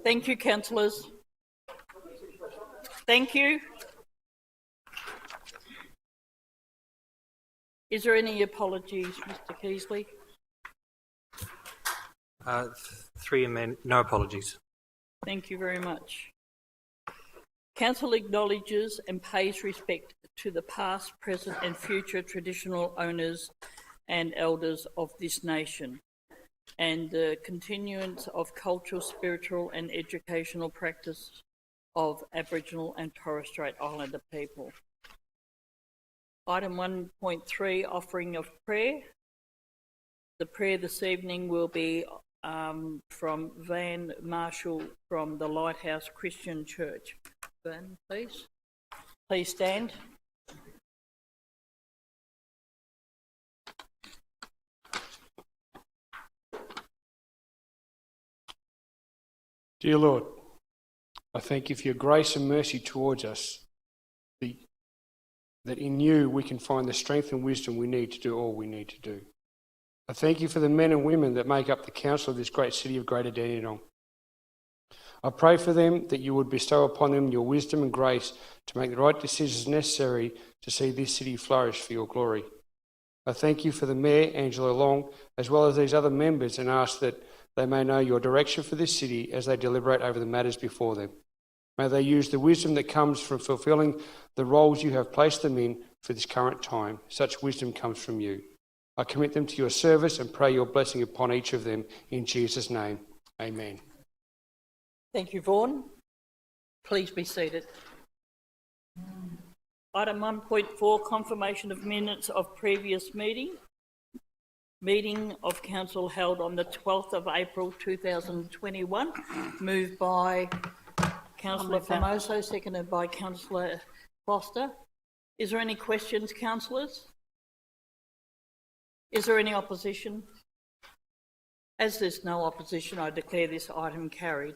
Thank you, councillors. Thank you. Is there any apologies, Mr. Keasley? No apologies. Thank you very much. Council acknowledges and pays respect to the past, present and future traditional owners and elders of this nation, and the continuance of cultural, spiritual and educational practice of Aboriginal and Torres Strait Islander people. Item 1.3, offering of prayer. The prayer this evening will be from Van Marshall from the Lighthouse Christian Church. Van, please. Please stand. Dear Lord, I thank you for your grace and mercy towards us, that in you we can find the strength and wisdom we need to do all we need to do. I thank you for the men and women that make up the council of this great city of Greater Dandenong. I pray for them that you would bestow upon them your wisdom and grace to make the right decisions necessary to see this city flourish for your glory. I thank you for the Mayor, Angela Long, as well as these other members, and ask that they may know your direction for this city as they deliberate over the matters before them. May they use the wisdom that comes from fulfilling the roles you have placed them in for this current time. Such wisdom comes from you. I commit them to your service and pray your blessing upon each of them in Jesus' name. Amen. Thank you, Vaughan. Please be seated. Item 1.4, confirmation of minutes of previous meeting. Meeting of council held on the 12th of April 2021. Moved by Councillor Famoso, seconded by Councillor Foster. Is there any questions, councillors? Is there any opposition? As there's no opposition, I declare this item carried.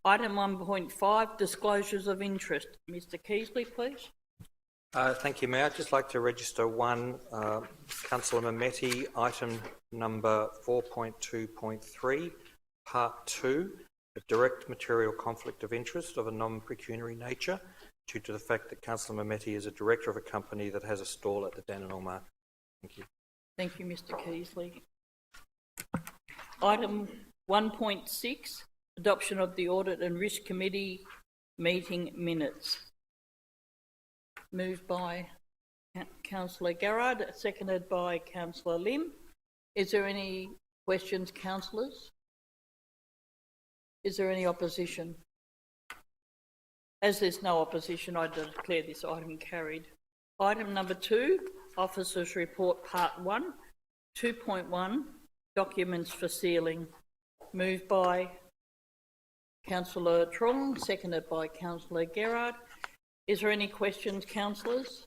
Item 1.5, disclosures of interest. Mr. Keasley, please. Thank you, Mayor. I'd just like to register one, Councillor Mametti, item number 4.2.3, part 2, a direct material conflict of interest of a non-pecuniary nature, due to the fact that Councillor Mametti is a director of a company that has a stall at the Dandenong market. Thank you. Thank you, Mr. Keasley. Item 1.6, adoption of the Audit and Risk Committee meeting minutes. Moved by Councillor Garrard, seconded by Councillor Lim. Is there any questions, councillors? Is there any opposition? As there's no opposition, I declare this item carried. Item number 2, Officers' Report Part 1, 2.1, Documents for Sealing. Moved by Councillor Trong, seconded by Councillor Garrard. Is there any questions, councillors?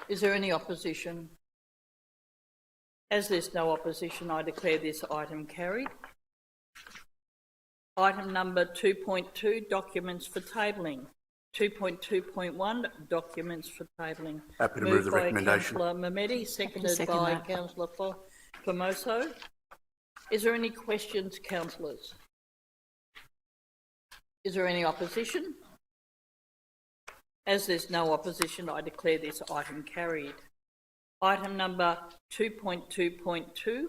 Is there any opposition? As there's no opposition, I declare this item carried. Item number 2.2, documents for tabling. 2.2.1, documents for tabling. Happy to move the recommendation. Councillor Mametti, seconded by Councillor Famoso. Is there any questions, councillors? Is there any opposition? As there's no opposition, I declare this item carried. Item number 2.2.2,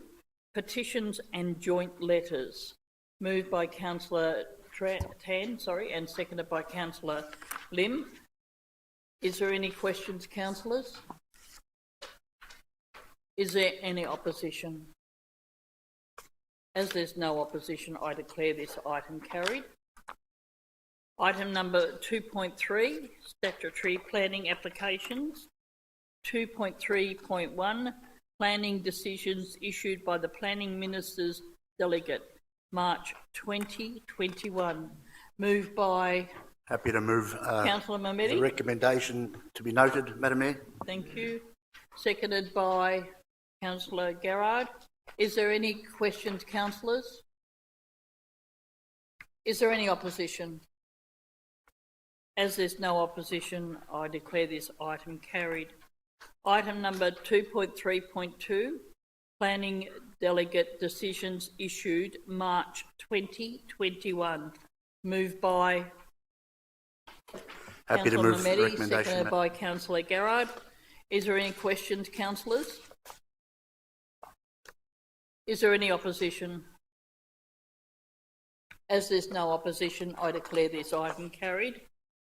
petitions and joint letters. Moved by Councillor Tan, and seconded by Councillor Lim. Is there any questions, councillors? Is there any opposition? As there's no opposition, I declare this item carried. Item number 2.3, statutory planning applications. 2.3.1, planning decisions issued by the Planning Minister's Delegate, March 2021. Moved by... Happy to move Councillor Mametti. the recommendation to be noted, Madam Mayor. Thank you. Seconded by Councillor Garrard. Is there any questions, councillors? Is there any opposition? As there's no opposition, I declare this item carried. Item number 2.3.2, Planning Delegate Decisions issued March 2021. Moved by Happy to Councillor move the Mehmeti, recommendation. seconded by Councillor Garrard. Is there any questions, councillors? Is there any opposition? As there's no opposition, I declare this item carried.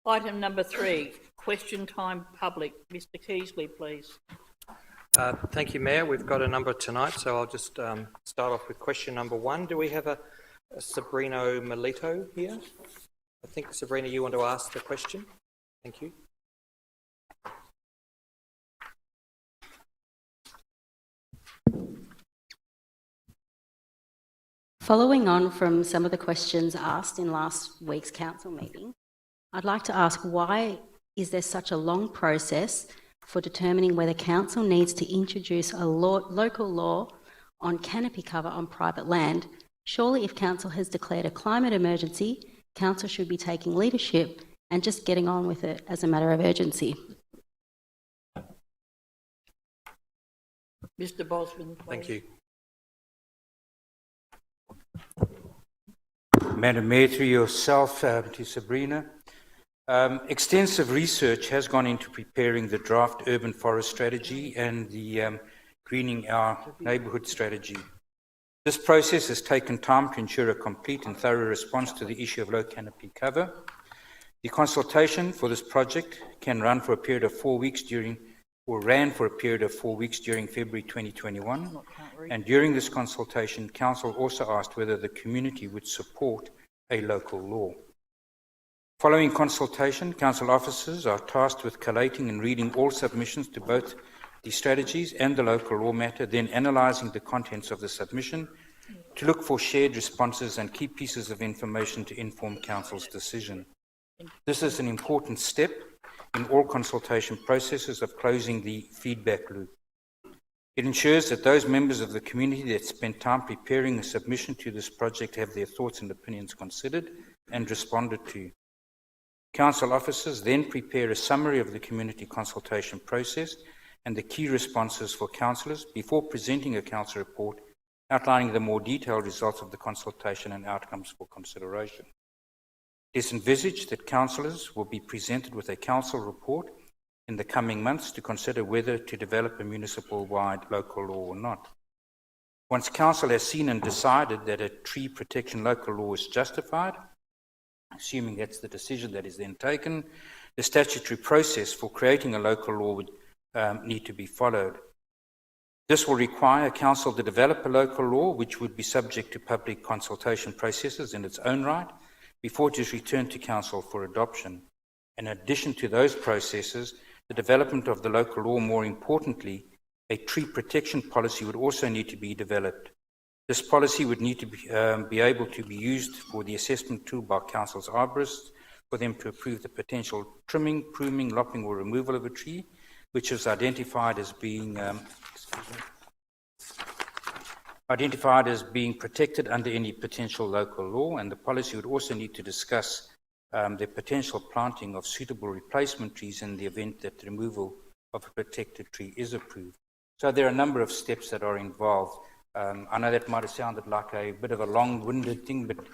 Item number 3, question time public. Mr Keasley, please. Thank you, Mayor. We've got a number tonight, so I'll just start off with question number 1. Do we have a Sabrina Melito here? I think, Sabrina, you want to ask the question? Thank you. Following on from some of the questions asked in last week's council meeting, I'd like to ask, why is there such a long process for determining whether council needs to introduce a local law on canopy cover on private land? Surely if council has declared a climate emergency, council should be taking leadership and just getting on with it as a matter of urgency. Mr Bosman, please. Thank you. Madam Mayor, through yourself to Sabrina, extensive research has gone into preparing the draft urban forest strategy and the greening our neighbourhood strategy. This process has taken time to ensure a complete and thorough response to the issue of low canopy cover. The consultation for this project can run for a period of 4 weeks ran for a period of 4 weeks during February 2021. And during this consultation, Council also asked whether the community would support a local law. Following consultation, Council officers are tasked with collating and reading all submissions to both the strategies and the local law matter, then analysing the contents of the submission to look for shared responses and key pieces of information to inform Council's decision. This is an important step in all consultation processes of closing the feedback loop. It ensures that those members of the community that spent time preparing a submission to this project have their thoughts and opinions considered and responded to. Council officers then prepare a summary of the community consultation process and the key responses for councillors before presenting a council report outlining the more detailed results of the consultation and outcomes for consideration. It is envisaged that councillors will be presented with a council report in the coming months to consider whether to develop a municipal-wide local law or not. Once council has seen and decided that a tree protection local law is justified, assuming that's the decision that is then taken, the statutory process for creating a local law would need to be followed. This will require council to develop a local law which would be subject to public consultation processes in its own right before it is returned to council for adoption. In addition to those processes, the development of the local law, more importantly, a tree protection policy would also need to be developed. This policy would need to be able to be used for the assessment tool by council's arborists for them to approve the potential trimming, pruning, lopping or removal of a tree, which is identified as being protected under any potential local law, and the policy would also need to discuss the potential planting of suitable replacement trees in the event that the removal of a protected tree is approved. So there are a number of steps that are involved. I know that might have sounded like a bit of a long-winded thing, but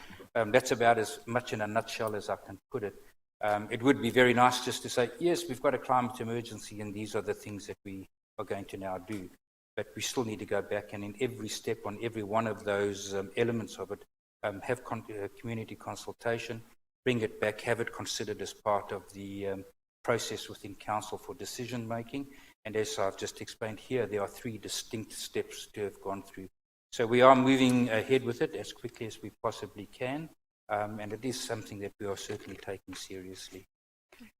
that's about as much in a nutshell as I can put it. It would be very nice just to say, yes, we've got a climate emergency and these are the things that we are going to now do. But we still need to go back and in every step on every one of those elements of it, have community consultation, bring it back, have it considered as part of the process within council for decision making. And as I've just explained here, there are 3 distinct steps to have gone through. So we are moving ahead with it as quickly as we possibly can. And it is something that we are certainly taking seriously.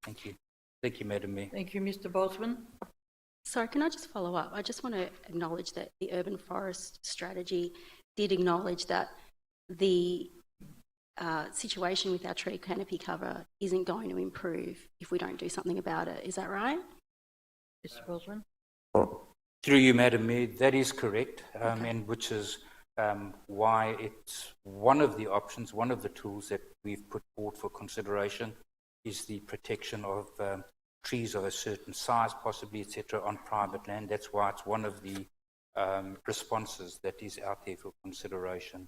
Thank you. Thank you, Madam Mayor. Thank you, Mr Bosman. Sorry, can I just follow up? I just want to acknowledge that the urban forest strategy did acknowledge that the situation with our tree canopy cover isn't going to improve if we don't do something about it. Is that right? Mr Bosman. Through you, Madam Mayor, that is correct, and which is why it's one of the options, one of the tools that we've put forward for consideration is the protection of trees of a certain size, possibly, etc., on private land. That's why it's one of the responses that is out there for consideration.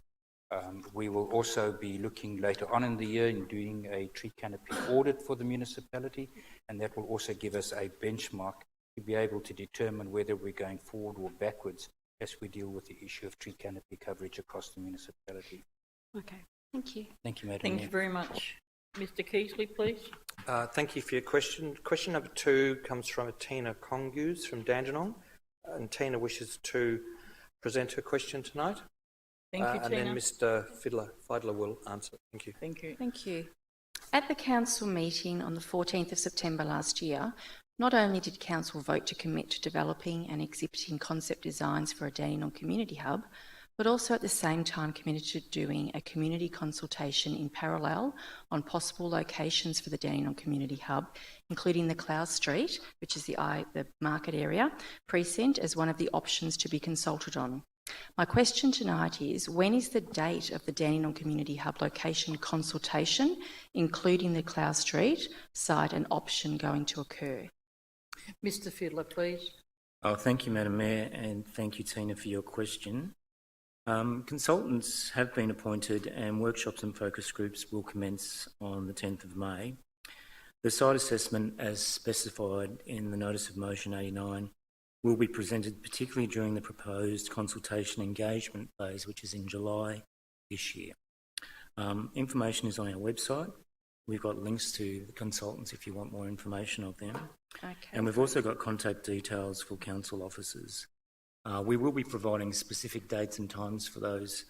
We will also be looking later on in the year in doing a tree canopy audit for the municipality, and that will also give us a benchmark to be able to determine whether we're going forward or backwards as we deal with the issue of tree canopy coverage across the municipality. Okay, thank you. Thank you, Madam Thank Mayor. you very much. Mr Keasley, please. Thank you for your question. Question number 2 comes from Tina Congus from Dandenong, and Tina wishes to present her question tonight. Thank you, and Tina. then Mr. Fiedler will answer. Thank you. Thank you. Thank you. At the Council meeting on the 14th of September last year, not only did Council vote to commit to developing and exhibiting concept designs for a Dandenong Community Hub, but also at the same time committed to doing a community consultation in parallel on possible locations for the Dandenong Community Hub, including the Clough Street, which is the market area, precinct, as one of the options to be consulted on. My question tonight is, when is the date of the Dandenong Community Hub location consultation, including the Clough Street site and option, going to occur? Mr Fiedler, please. Oh, thank you, Madam Mayor, and thank you, Tina, for your question. Consultants have been appointed and workshops and focus groups will commence on the 10th of May. The site assessment, as specified in the Notice of Motion 89, will be presented particularly during the proposed consultation engagement phase, which is in July this year. Information is on our website. We've got links to the consultants if you want more information of them. Okay. And we've also got contact details for council officers. We will be providing specific dates and times for those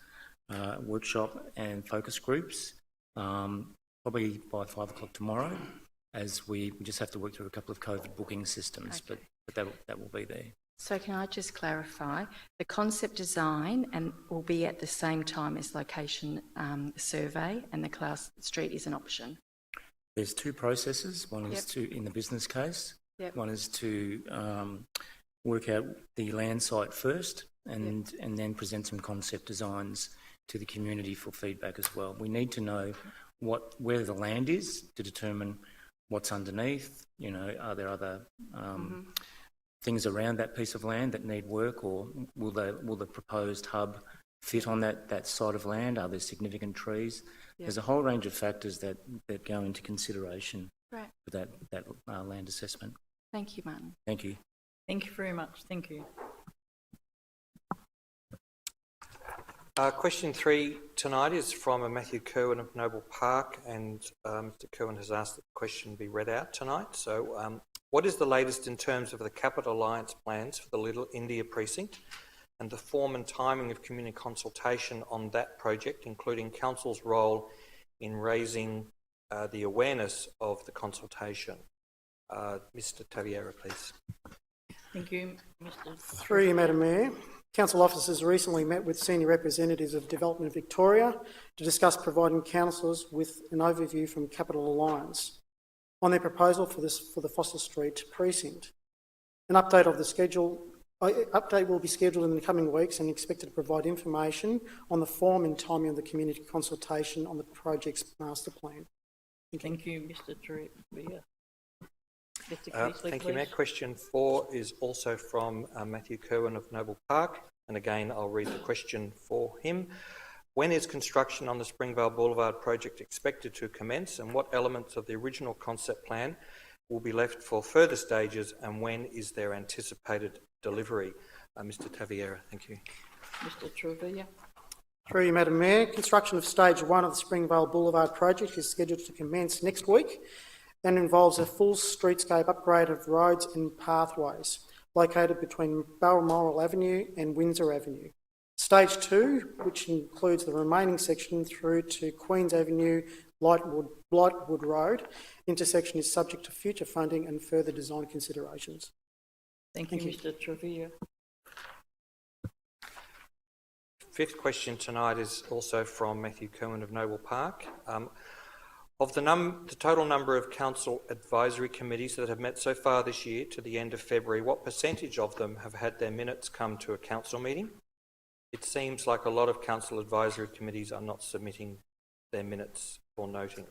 workshop and focus groups, probably by 5 o'clock tomorrow, as we just have to work through a couple of COVID booking systems, Okay. but that will be there. So can I just clarify, the concept design and will be at the same time as location survey, and the Clough Street is an option? There's 2 processes. One is in the business case. Yep. One is to work out the land site first and then present some concept designs to the community for feedback as well. We need to know where the land is to determine what's underneath. You know, are there other things around that piece of land that need work, or will the proposed hub fit on that side of land? Are there significant trees? Yep. There's a whole range of factors that go into consideration Right. for that land assessment. Thank you, Martin. Thank you. Thank you very much. Thank you. Question 3 tonight is from Matthew Kerwin of Noble Park, and Mr. Kerwin has asked that the question be read out tonight. So, what is the latest in terms of the Capital Alliance plans for the Little India precinct and the form and timing of community consultation on that project, including Council's role in raising the awareness of the consultation? Mr. Taviera, please. Thank you, Mr. Through you, Madam Mayor. Council officers recently met with senior representatives of Development Victoria to discuss providing councillors with an overview from Capital Alliance on their proposal for the Foster Street precinct. An update will be scheduled in the coming weeks and expected to provide information on the form and timing of the community consultation on the project's master plan. Thank you, Mr. Taviera. Mr. Keasley, Thank you, Matt. please. Question 4 is also from Matthew Kerwin of Noble Park, and again I'll read the question for him. When is construction on the Springvale Boulevard project expected to commence, and what elements of the original concept plan will be left for further stages, and when is their anticipated delivery? Mr. Taviera, thank you. Mr. Taviera. Through you, Madam Mayor. Construction of Stage 1 of the Springvale Boulevard project is scheduled to commence next week and involves a full streetscape upgrade of roads and pathways located between Balmoral Avenue and Windsor Avenue. Stage 2, which includes the remaining section through to Queen's Avenue, Lightwood Road intersection, is subject to future funding and further design considerations. Thank you, Mr. Taviera. 5th question tonight is also from Matthew Kerwin of Noble Park. Of the total number of council advisory committees that have met so far this year to the end of February, what percentage of them have had their minutes come to a council meeting? It seems like a lot of council advisory committees are not submitting their minutes for noting.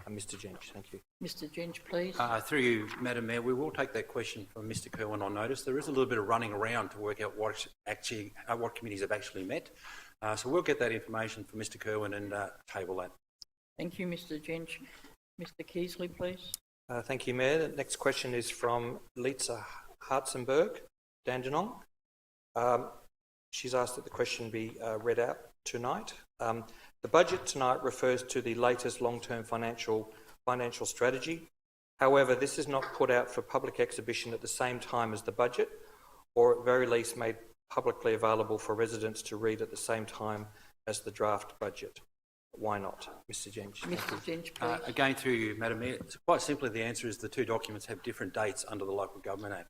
Mr Jench, thank you. Mr Jench, please. Through you, Madam Mayor, we will take that question from Mr Kerwin on notice. There is a little bit of running around to work out what committees have actually met. So we'll get that information from Mr Kerwin and table that. Thank you, Mr Jench. Mr Keasley, please. Thank you, Mayor. The next question is from Lisa Hartzenberg, Dandenong. She's asked that the question be read out tonight. The budget tonight refers to the latest long-term financial strategy. However, this is not put out for public exhibition at the same time as the budget, or at very least made publicly available for residents to read at the same time as the draft budget. Why not? Mr Jench. Mr Jench, please. Again, through you, Madam Mayor, quite simply the answer is the two documents have different dates under the Local Government Act.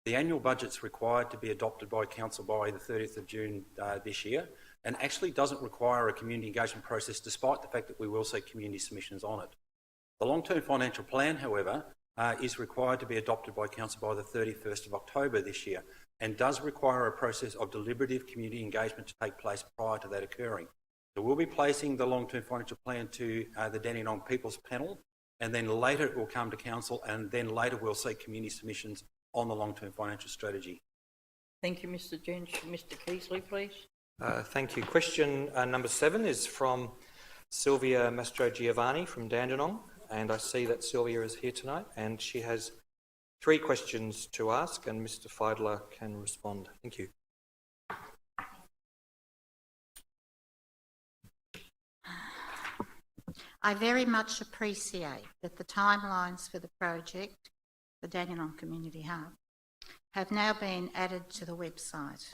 The annual budget's required to be adopted by Council by the 30th of June this year, and actually doesn't require a community engagement process, despite the fact that we will see community submissions on it. The long-term financial plan, however, is required to be adopted by Council by the 31st of October this year, and does require a process of deliberative community engagement to take place prior to that occurring. So we'll be placing the long-term financial plan to the Dandenong People's Panel, and then later it will come to Council, and then later we'll see community submissions on the long-term financial strategy. Thank you, Mr Jench. Mr Keasley, please. Thank you. Question number 7 is from Sylvia Mastrogiovanni from Dandenong, and I see that Sylvia is here tonight, and she has 3 questions to ask, and Mr Fiedler can respond. Thank you. I very much appreciate that the timelines for the project, the Dandenong Community Hub, have now been added to the website.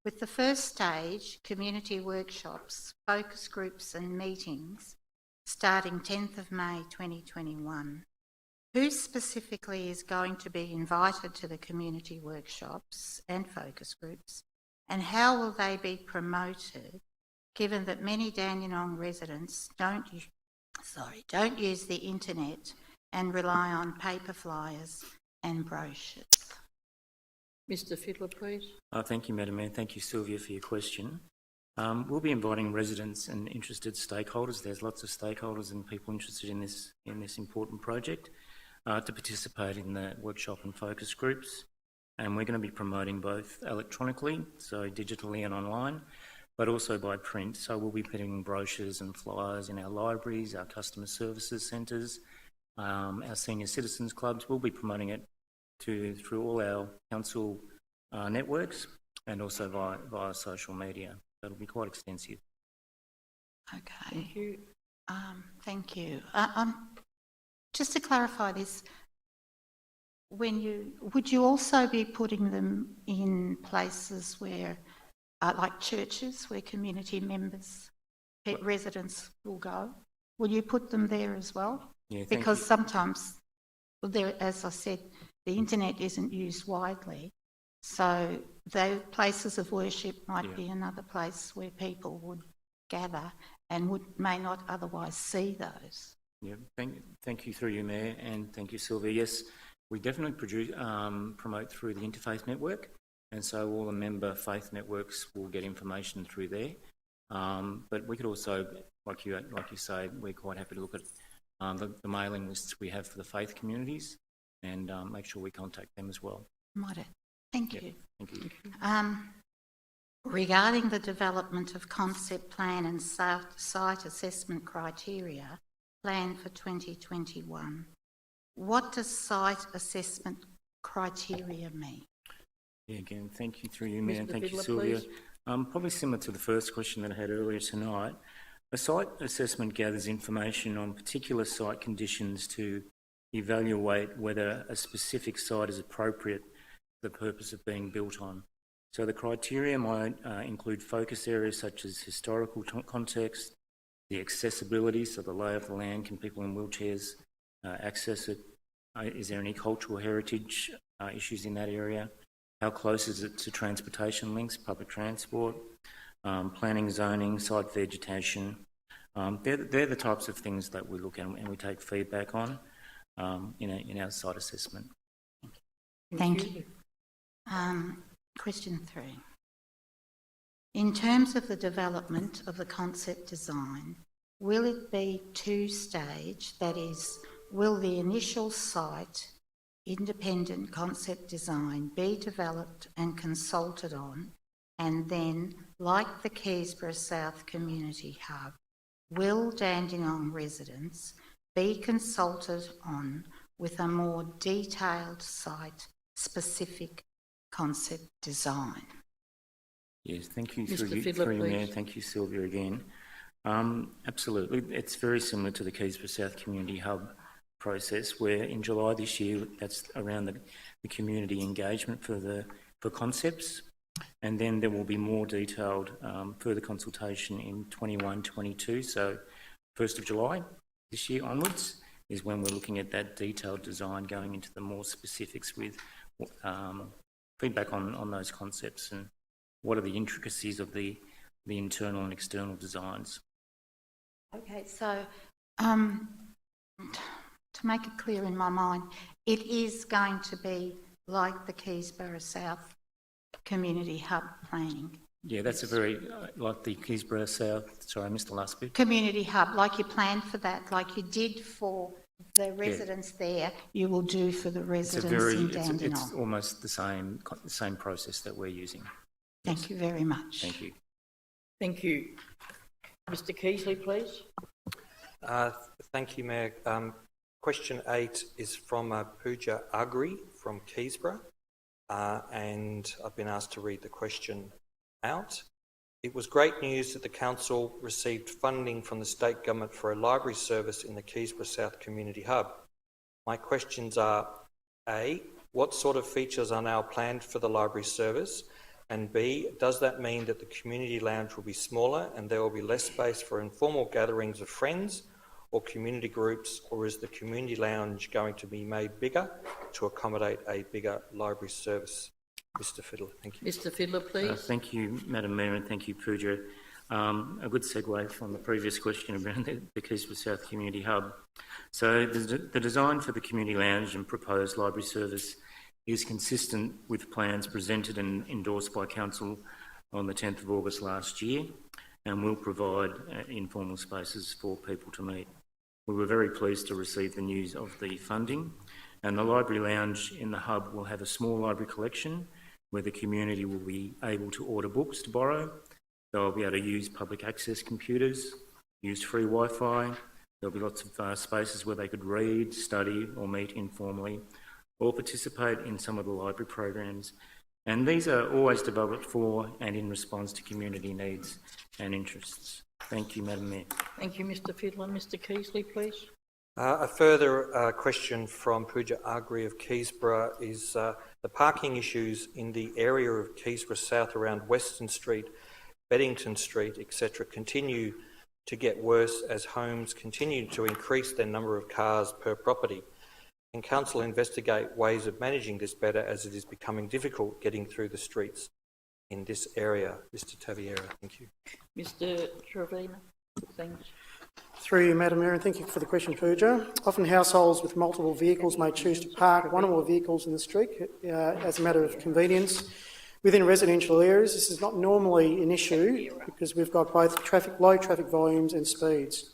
With the first stage, community workshops, focus groups and meetings starting 10th of May 2021, who specifically is going to be invited to the community workshops and focus groups, and how will they be promoted, given that many Dandenong residents don't use the internet and rely on paper flyers and brochures? Mr Fiedler, please. Thank you, Madam Mayor. Thank you, Sylvia, for your question. We'll be inviting residents and interested stakeholders. There's lots of stakeholders and people interested in this important project to participate in the workshop and focus groups. And we're going to be promoting both electronically, so digitally and online, but also by print. So we'll be putting brochures and flyers in our libraries, our customer services centres, our senior citizens clubs. We'll be promoting it through all our council networks and also via social media. That'll be quite extensive. Okay. Thank you. Thank you. Just to clarify this, would you also be putting them in places where, like churches, where community members, residents will go? Will you put them there as well? Yeah, because sometimes, as I said, the internet isn't used widely, so those places of worship might be another place where people would gather and may not otherwise see those. Yeah, thank you through you, Mayor, and thank you, Sylvia. Yes, we definitely promote through the Interfaith Network, and so all the member faith networks will get information through there. But we could also, like you say, we're quite happy to look at the mailing lists we have for the faith communities and make sure we contact them as well. Right. Thank you. Thank you. Regarding the development of concept plan and site assessment criteria planned for 2021, what does site assessment criteria mean? Yeah, again, thank you through you, Mayor, and thank you, Fiedler, Sylvia. please. Probably similar to the first question that I had earlier tonight. A site assessment gathers information on particular site conditions to evaluate whether a specific site is appropriate for the purpose of being built on. So the criteria might include focus areas such as historical context, the accessibility, so the lay of the land, can people in wheelchairs access it? Is there any cultural heritage issues in that area? How close is it to transportation links, public transport, planning, zoning, site vegetation? They're the types of things that we look at and we take feedback on in our site assessment. Thank you. Question 3. In terms of the development of the concept design, will it be two-stage? That is, will the initial site independent concept design be developed and consulted on, and then, like the Keysborough South Community Hub, will Dandenong residents be consulted on with a more detailed site-specific concept design? Yes, thank you, Mr. through Fiddler, you, Mayor. please. Thank you, Sylvia, again. Absolutely. It's very similar to the Keysborough South Community Hub process, where in July this year, that's around the community engagement for concepts, and then there will be more detailed further consultation in 21-22. So 1st of July this year onwards is when we're looking at that detailed design, going into the more specifics with feedback on those concepts and what are the intricacies of the internal and external designs. Okay, so to make it clear in my mind, it is going to be like the Keysborough South Community Hub planning. Yeah, that's a very, like the Keysborough South, sorry, I missed the last bit. Community Hub, like you planned for that, like you did for the residents there, you will do for the residents in Dandenong. It's almost the same process that we're using. Thank you very much. Thank you. Thank you. Mr Keasley, please. Thank you, Mayor. Question 8 is from Pooja Agri from Keysborough, and I've been asked to read the question out. It was great news that the Council received funding from the State Government for a library service in the Keysborough South Community Hub. My questions are, A, what sort of features are now planned for the library service? And B, does that mean that the community lounge will be smaller and there will be less space for informal gatherings of friends or community groups, or is the community lounge going to be made bigger to accommodate a bigger library service? Mr Fiddler, thank you. Mr Fiddler, please. Thank you, Madam Mayor, and thank you, Pooja. A good segue from the previous question around the Keysborough South Community Hub. So the design for the community lounge and proposed library service is consistent with plans presented and endorsed by Council on the 10th of August last year, and will provide informal spaces for people to meet. We were very pleased to receive the news of the funding, and the library lounge in the hub will have a small library collection where the community will be able to order books to borrow. They'll be able to use public access computers, use free Wi-Fi. There'll be lots of spaces where they could read, study or meet informally, or participate in some of the library programs. And these are always developed for and in response to community needs and interests. Thank you, Madam Mayor. Thank you, Mr Fiddler. Mr Keasley, please. A further question from Pooja Agri of Keysborough is the parking issues in the area of Keysborough South around Western Street, Beddington Street, etc. continue to get worse as homes continue to increase their number of cars per property. Can Council investigate ways of managing this better, as it is becoming difficult getting through the streets in this area? Mr Taviera, thank you. Mr Trevena, thanks. Through you, Madam Mayor, and thank you for the question, Pooja. Often households with multiple vehicles may choose to park one or more vehicles in the street as a matter of convenience. Within residential areas, this is not normally an issue because we've got both low traffic volumes and speeds.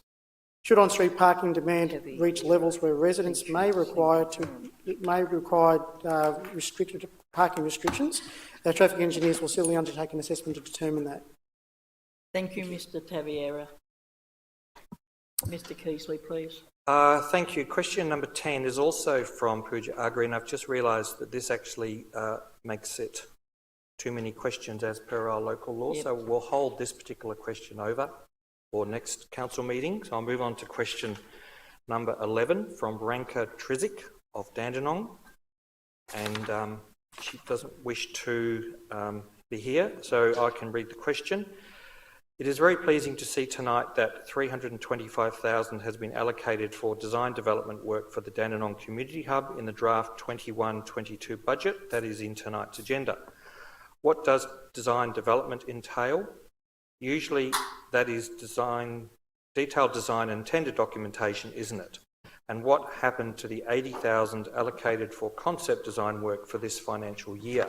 Should on-street parking demand reach levels where residents may require restricted parking restrictions, our traffic engineers will certainly undertake an assessment to determine that. Thank you, Mr Taviera. Mr Keasley, please. Thank you. Question number 10 is also from Pooja Agri, and I've just realised that this actually makes it too many questions as per our local law, so we'll hold this particular question over for next council meeting. So I'll move on to question number 11 from Ranka Trizik of Dandenong, and she doesn't wish to be here, so I can read the question. It is very pleasing to see tonight that $325,000 has been allocated for design development work for the Dandenong Community Hub in the draft 21-22 budget that is in tonight's agenda. What does design development entail? Usually that is detailed design and tender documentation, isn't it? And what happened to the $80,000 allocated for concept design work for this financial year?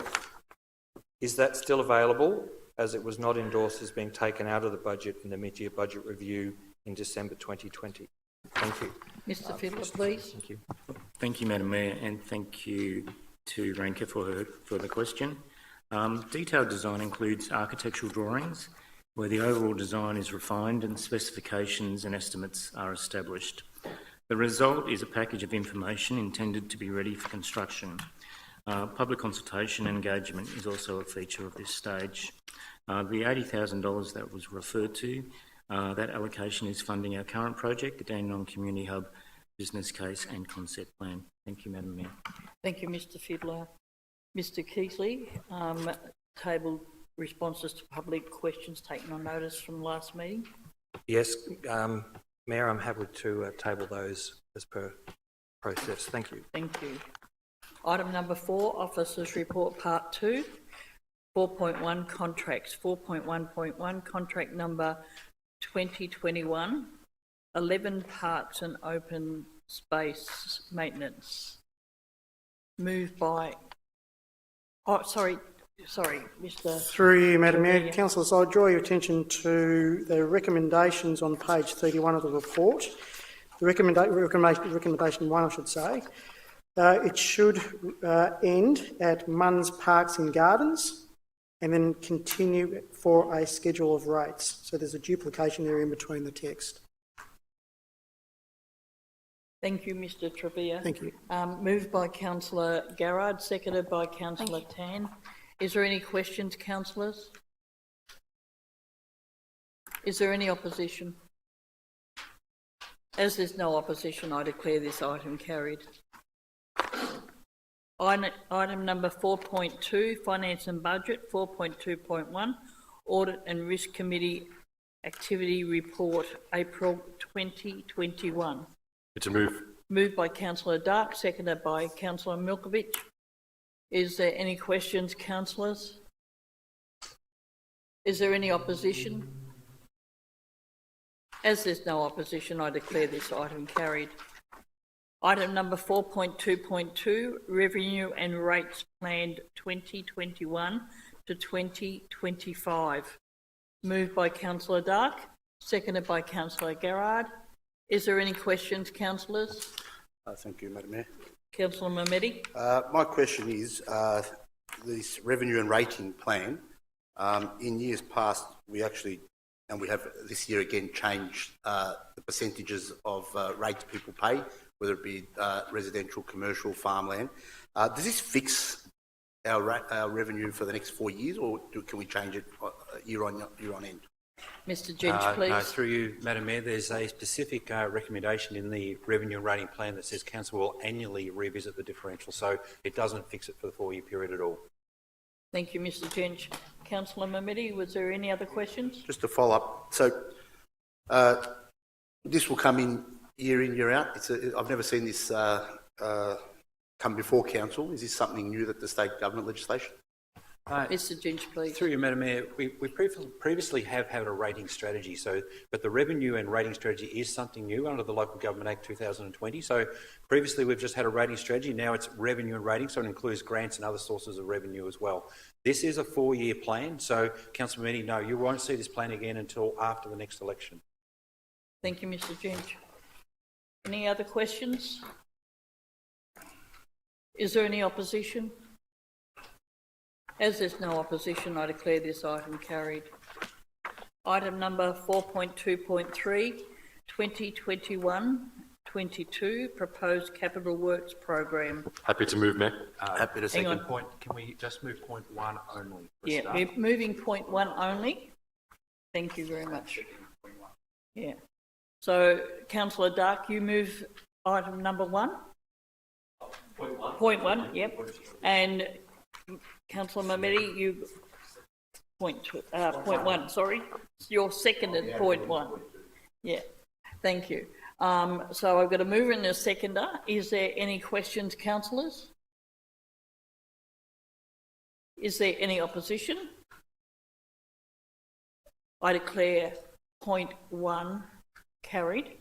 Is that still available, as it was not endorsed as being taken out of the budget in the mid-year budget review in December 2020. Thank you. Mr Fiddler, please. Thank you. Thank you, Madam Mayor, and thank you to Ranka for the question. Detailed design includes architectural drawings where the overall design is refined and specifications and estimates are established. The result is a package of information intended to be ready for construction. Public consultation and engagement is also a feature of this stage. The $80,000 that was referred to, that allocation is funding our current project, the Dandenong Community Hub business case and concept plan. Thank you, Madam Mayor. Thank you, Mr Fiddler. Mr Keighley, tabled responses to public questions taken on notice from last meeting. Yes, Mayor, I'm happy to table those as per process. Thank you. Thank you. Item number 4, Officers' Report Part 2, 4.1 Contracts, 4.1.1 Contract number 2021, 11 Parks and Open Space Maintenance. Moved by... Oh, sorry, Mr... Through you, Madam Mayor, councillors, I draw your attention to the recommendations on page 31 of the report. The recommendation 1, I should say. It should end at Munn's Parks and Gardens and then continue for a schedule of rates. So there's a duplication there in between the text. Thank you, Mr Trevia. Thank you. Moved by Councillor Garrard, seconded by Councillor Tan. Is there any questions, councillors? Is there any opposition? As there's no opposition, I declare this item carried. Item number 4.2, Finance and Budget, 4.2.1, Audit and Risk Committee Activity Report, April 2021. It's a move. Moved by Councillor Dark, seconded by Councillor Milkovich. Is there any questions, councillors? Is there any opposition? As there's no opposition, I declare this item carried. Item number 4.2.2, Revenue and Rates Planned 2021 to 2025. Moved by Councillor Dark, seconded by Councillor Garrard. Is there any questions, councillors? Thank you, Madam Mayor. Councillor Mamedi. My question is, this revenue and rating plan, in years past, we actually, and we have this year again, changed the percentages of rates people pay, whether it be residential, commercial, farmland. Does this fix our revenue for the next 4 years, or can we change it year on end? Mr Jench, please. No, through you, Madam Mayor, there's a specific recommendation in the revenue and rating plan that says council will annually revisit the differential, so it doesn't fix it for the 4-year period at all. Thank you, Mr Jench. Councillor Mamedi, was there any other questions? Just to follow up, so this will come in, year out. I've never seen this come before council. Is this something new that the state government legislation? Mr Jench, please. Through you, Madam Mayor, we previously have had a rating strategy, but the revenue and rating strategy is something new under the Local Government Act 2020. So previously we've just had a rating strategy, now it's revenue and rating, so it includes grants and other sources of revenue as well. This is a 4-year plan, so Councillor Mamedi, no, you won't see this plan again until after the next election. Thank you, Mr Jench. Any other questions? Is there any opposition? As there's no opposition, I declare this item carried. Item number 4.2.3, 2021-22, Proposed Capital Works Program. Happy to move, Mayor. Happy to second point. Can we just move point 1 only? Yeah, we're moving point 1 only. Thank you very much. Yeah. So, Councillor Dark, you move item number 1? Point 1. Point 1, yep. And Councillor Mamedi, you point 1, sorry. Your seconded point 1. Yeah, thank you. So I've got a mover and a seconder. Is there any questions, councillors? Is there any opposition? I declare point 1 carried.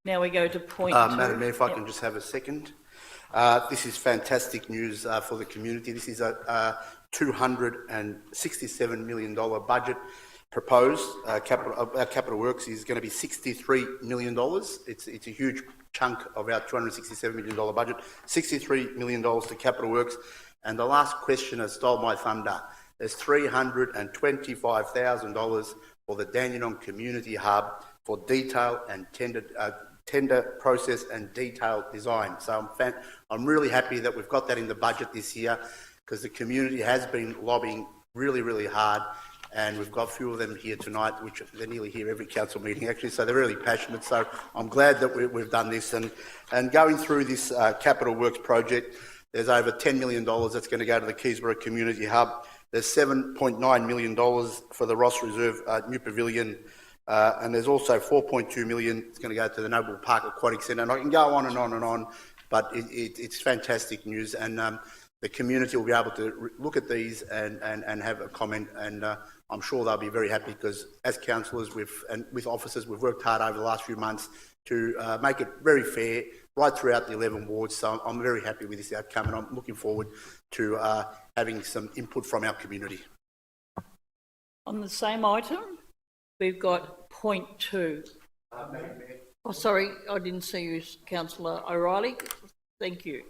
Now we go to point 2. Madam Mayor, if I can just have a second. This is fantastic news for the community. This is a $267 million budget, proposed capital works is going to be $63 million. It's a huge chunk of our $267 million budget. $63 million to capital works. And the last questioner stole my thunder. There's $325,000 for the Dandenong Community Hub for detail and tender process and detailed design. So I'm really happy that we've got that in the budget this year, because the community has been lobbying really, really hard, and we've got a few of them here tonight, which they're nearly here every council meeting actually, so they're really passionate. So I'm glad that we've done this, and going through this capital works project, there's over $10 million that's going to go to the Keysborough Community Hub. There's $7.9 million for the Ross Reserve new pavilion, and there's also $4.2 million that's going to go to the Noble Park Aquatic Centre, and I can go on and on and on, but it's fantastic news, and the community will be able to look at these and have a comment, and I'm sure they'll be very happy, because as councillors and with officers, we've worked hard over the last few months to make it very fair right throughout the 11 wards. So I'm very happy with this outcome, and I'm looking forward to having some input from our community. On the same item, we've got point 2. Oh, sorry, I didn't see you, Councillor O'Reilly. Thank you.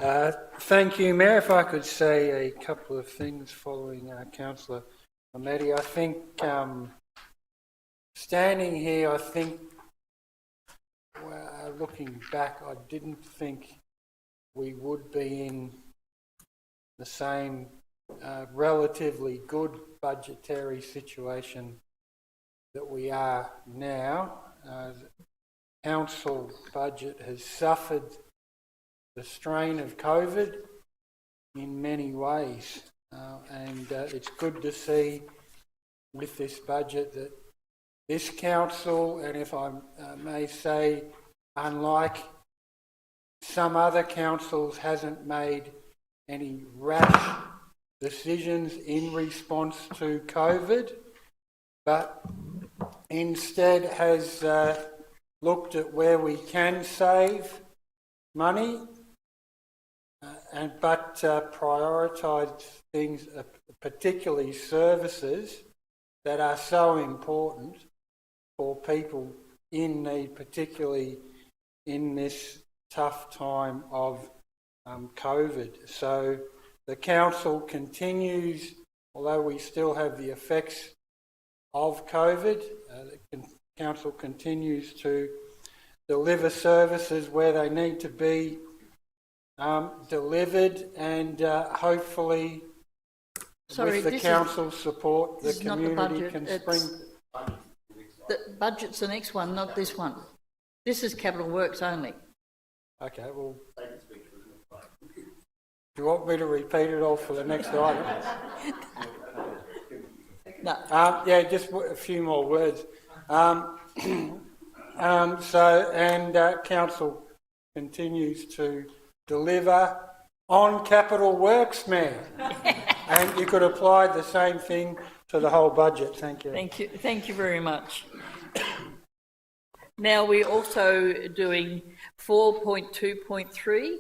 Thank you, Mayor. If I could say a couple of things following Councillor Mamedi. I think standing here, I think looking back, I didn't think we would be in the same relatively good budgetary situation that we are now. The council budget has suffered the strain of COVID in many ways, and it's good to see with this budget that this council, and if I may say, unlike some other councils, hasn't made any rash decisions in response to COVID, but instead has looked at where we can save money, but prioritise things, particularly services that are so important for people in need, particularly in this tough time of COVID. So the council continues, although we still have the effects of COVID, the council continues to deliver services where they need to be delivered, and hopefully with the council's support the community can spring... The budget's the next one, not this one. This is capital works only. Okay, well, do you want me to repeat it all for the next item? No. Yeah, just a few more words. Council continues to deliver on capital works, Mayor. And you could apply the same thing to the whole budget. Thank you. Thank you very much. Now we're also doing 4.2.3,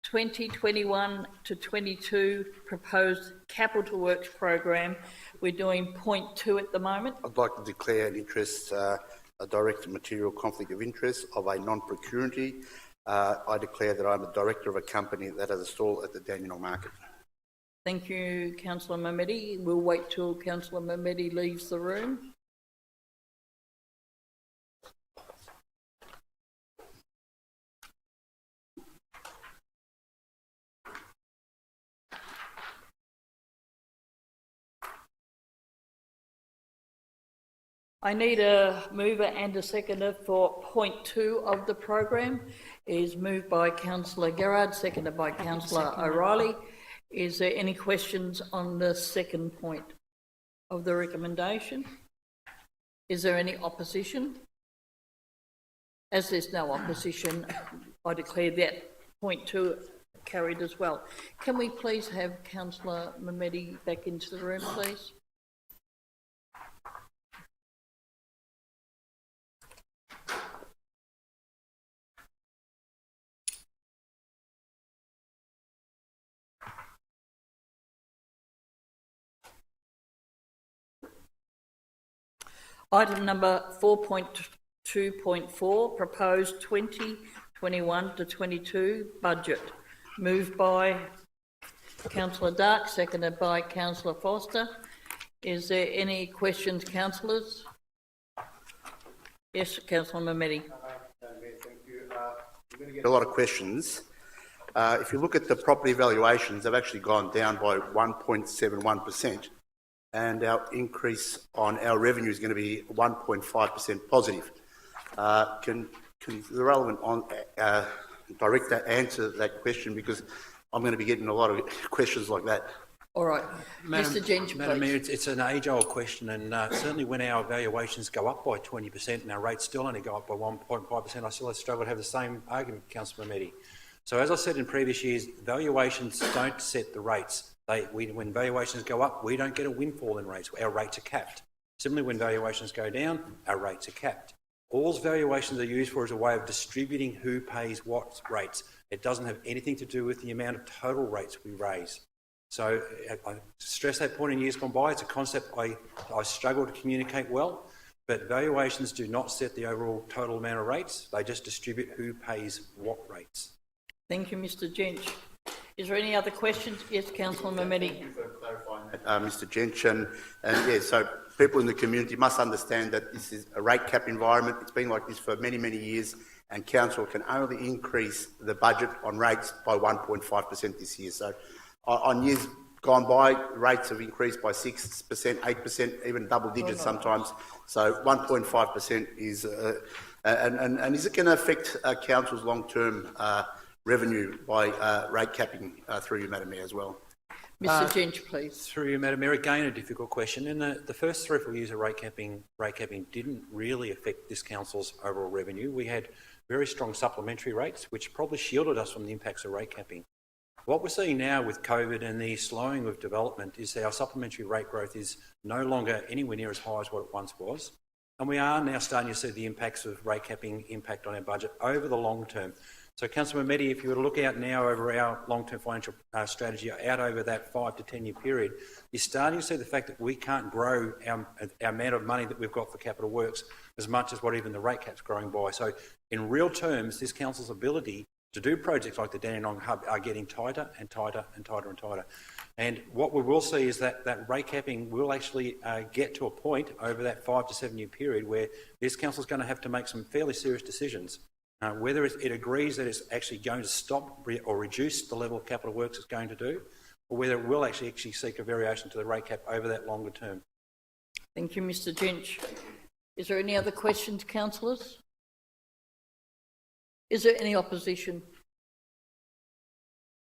2021 to 22 proposed capital works program. We're doing point 2 at the moment. I'd like to declare an interest, a direct material conflict of interest of a non-procurity. I declare that I'm a director of a company that has a stall at the Dandenong market. Thank you, Councillor Mamedi. We'll wait till Councillor Mamedi leaves the room. I need a mover and a seconder for point 2 of the program. It is moved by Councillor Gerard, seconded by Councillor O'Reilly. Is there any questions on the second point of the recommendation? Is there any opposition? As there's no opposition, I declare that point 2 carried as well. Can we please have Councillor Mamedi back into the room, please? Item number 4.2.4, proposed 2021 to 22 budget. Moved by Councillor Dark, seconded by Councillor Foster. Is there any questions, councillors? Yes, Councillor Mehmeti. Thank you. We're going to get a lot of questions. If you look at the property valuations, they've actually gone down by 1.71%, and our increase on our revenue is going to be 1.5% positive. Can the relevant director answer that question, because I'm going to be getting a lot of questions like that. All right. Mr. Jench, Madam Mayor, please. it's an age-old question, and certainly when our valuations go up by 20% and our rates still only go up by 1.5%, I still struggle to have the same argument, Councillor Mehmeti. So as I said in previous years, valuations don't set the rates. When valuations go up, we don't get a windfall in rates. Our rates are capped. Similarly, when valuations go down, our rates are capped. All valuations are used for is a way of distributing who pays what rates. It doesn't have anything to do with the amount of total rates we raise. So I stress that point in years gone by. It's a concept I struggle to communicate well, but valuations do not set the overall total amount of rates. They just distribute who pays what rates. Thank you, Mr. Jench. Is there any other questions? Yes, Councillor Mehmeti. Thank you for clarifying that, Mr. Jench. And yeah, so people in the community must understand that this is a rate cap environment. It's been like this for many, many years, and council can only increase the budget on rates by 1.5% this year. So on years gone by, rates have increased by 6%, 8%, even double digits sometimes. So 1.5% is, and is it going to affect council's long-term revenue by rate capping through you, Madam Mayor, as well? Mr. Jench, please. Through you, Madam Mayor, again a difficult question. In the first 3 or 4 years of rate capping didn't really affect this council's overall revenue. We had very strong supplementary rates, which probably shielded us from the impacts of rate capping. What we're seeing now with COVID and the slowing of development is that our supplementary rate growth is no longer anywhere near as high as what it once was. And we are now starting to see the impacts of rate capping impact on our budget over the long term. So, Councillor Mehmeti, if you were to look out now over our long-term financial strategy, out over that 5 to 10 year period, you're starting to see the fact that we can't grow our amount of money that we've got for capital works as much as what even the rate cap's growing by. So, in real terms, this council's ability to do projects like the Dandenong Hub are getting tighter and tighter and tighter and tighter. And what we will see is that rate capping will actually get to a point over that 5 to 7 year period where this council is going to have to make some fairly serious decisions. Whether it agrees that it's actually going to stop or reduce the level of capital works it's going to do, or whether it will actually seek a variation to the rate cap over that longer term. Thank you, Mr. Jench. Is there any other questions, councillors? Is there any opposition?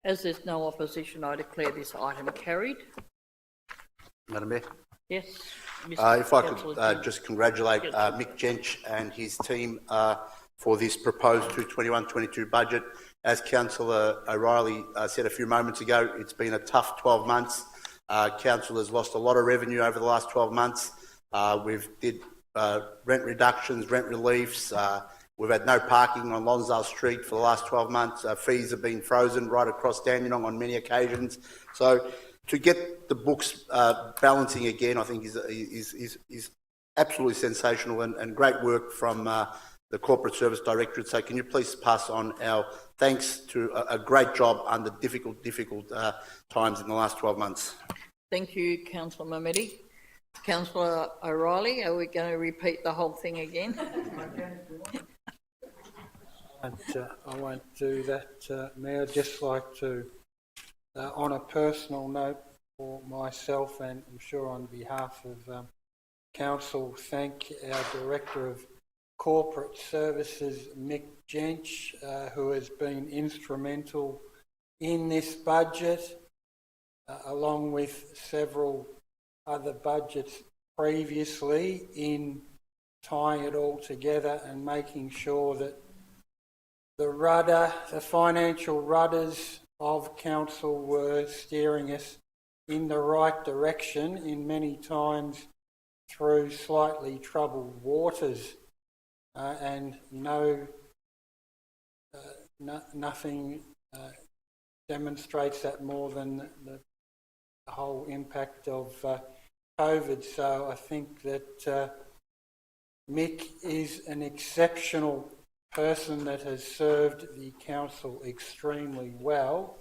As there's no opposition, I declare this item carried. Madam Mayor? Yes. If I could just congratulate Mick Jench and his team for this proposed 2021-22 budget. As Councillor O'Reilly said a few moments ago, it's been a tough 12 months. Council has lost a lot of revenue over the last 12 months. We've did rent reductions, rent reliefs. We've had no parking on Lonsdale Street for the last 12 months. Fees have been frozen right across Dandenong on many occasions. So to get the books balancing again, I think is absolutely sensational and great work from the Corporate Service Directorate. So can you please pass on our thanks to a great job under difficult times in the last 12 months. Thank you, Councillor Mehmeti. Councillor O'Reilly, are we going to repeat the whole thing again? I won't do that, Mayor. I'd just like to, on a personal note for myself and I'm sure on behalf of Council, thank our Director of Corporate Services, Mick Jench, who has been instrumental in this budget, along with several other budgets previously, in tying it all together and making sure that the financial rudders of council were steering us in the right direction in many times through slightly troubled waters. And nothing demonstrates that more than the whole impact of COVID. So I think that Mick is an exceptional person that has served the council extremely well,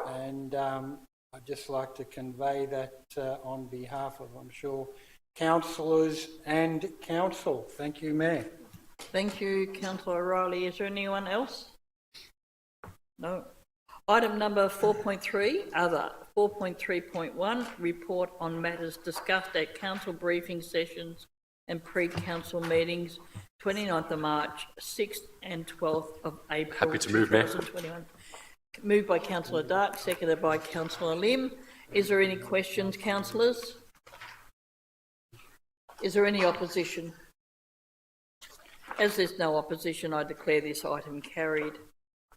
and I'd just like to convey that on behalf of, I'm sure, councillors and council. Thank you, Mayor. Thank you, Councillor O'Reilly. Is there anyone else? No. Item number 4.3, other. 4.3.1, report on matters discussed at council briefing sessions and pre-council meetings, 29th of March, 6th and 12th of April. Happy to move, Mayor. 2021. Moved by Councillor Dark, seconded by Councillor Lim. Is there any questions, councillors? Is there any opposition? As there's no opposition, I declare this item carried.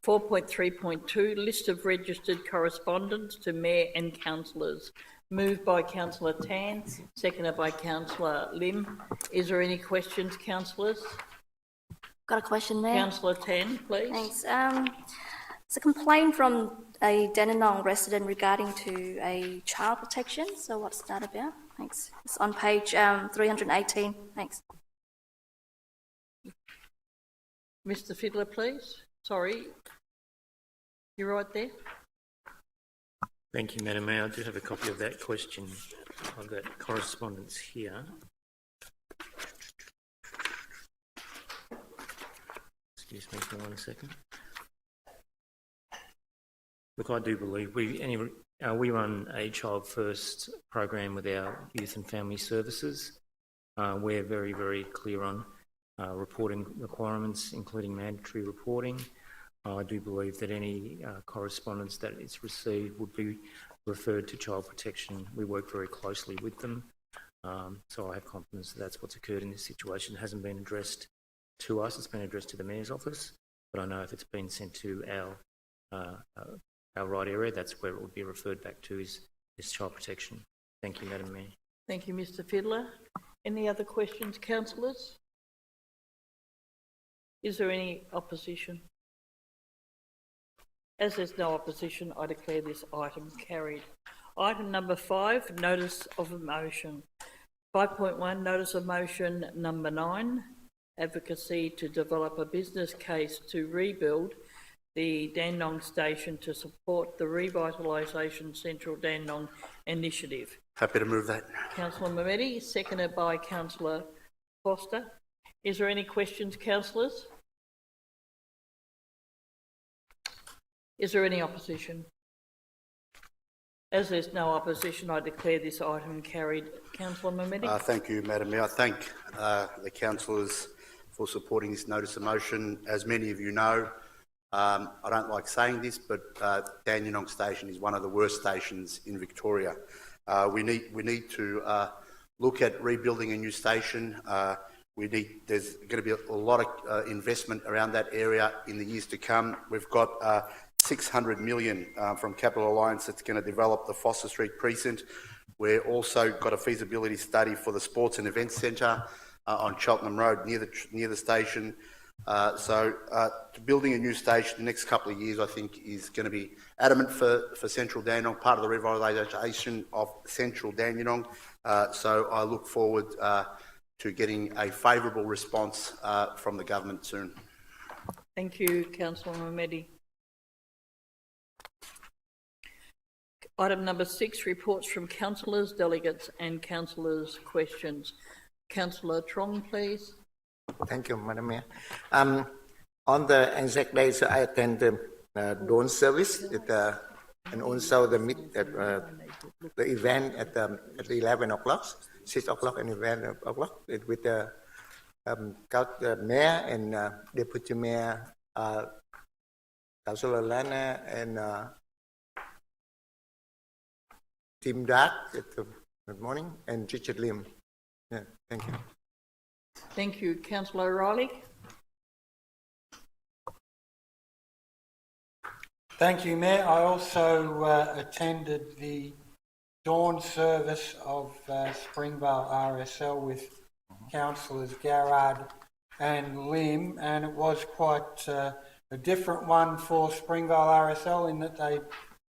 4.3.2, list of registered correspondence to Mayor and councillors. Moved by Councillor Tan, seconded by Councillor Lim. Is there any questions, councillors? Got a question there. Councillor Tan, please. Thanks. It's a complaint from a Dandenong resident regarding to a child protection. So what's that about? Thanks. It's on page 318. Thanks. Mr. Fiddler, please. Sorry. You're right there. Thank you, Madam Mayor. I do have a copy of that question, of that correspondence here. Excuse me for 1 second. Look, I do believe we run a Child First program with our Youth and Family Services. We're very, very clear on reporting requirements, including mandatory reporting. I do believe that any correspondence that is received would be referred to Child Protection. We work very closely with them, so I have confidence that that's what's occurred in this situation. It hasn't been addressed to us, it's been addressed to the Mayor's office, but I know if it's been sent to our right area, that's where it would be referred back to is Child Protection. Thank you, Madam Mayor. Thank you, Mr. Fiddler. Any other questions, councillors? Is there any opposition? As there's no opposition, I declare this item carried. Item number 5, notice of motion. 5.1, notice of motion number 9, advocacy to develop a business case to rebuild the Dandenong station to support the Revitalisation Central Dandenong initiative. Happy to move that. Councillor Mehmeti, seconded by Councillor Foster. Is there any questions, councillors? Is there any opposition? As there's no opposition, I declare this item carried. Councillor Mehmeti. Thank you, Madam Mayor. I thank the councillors for supporting this notice of motion. As many of you know, I don't like saying this, but Dandenong Station is one of the worst stations in Victoria. We need to look at rebuilding a new station. There's going to be a lot of investment around that area in the years to come. We've got 600 million from Capital Alliance that's going to develop the Foster Street precinct. We've also got a feasibility study for the Sports and Events Centre on Cheltenham Road near the station. So building a new station the next couple of years, I think, is going to be adamant for Central Dandenong, part of the revitalisation of Central Dandenong. So I look forward to getting a favourable response from the government soon. Thank you, Councillor Mehmeti. Item number 6, reports from councillors, delegates and councillors' questions. Councillor Trong, please. Thank you, Madam Mayor. On the Anzac Day, so I attend the dawn service and also the event at 11 o'clock, 6 o'clock and 11 o'clock with the Mayor and Deputy Mayor, Councillor Lana and Tim Dark good morning, and Richard Lim. Yeah, thank you. Thank you. Councillor O'Reilly. Thank you, Mayor. I also attended the dawn service of Springvale RSL with councillors Garrard and Lim, and it was quite a different one for Springvale RSL in that they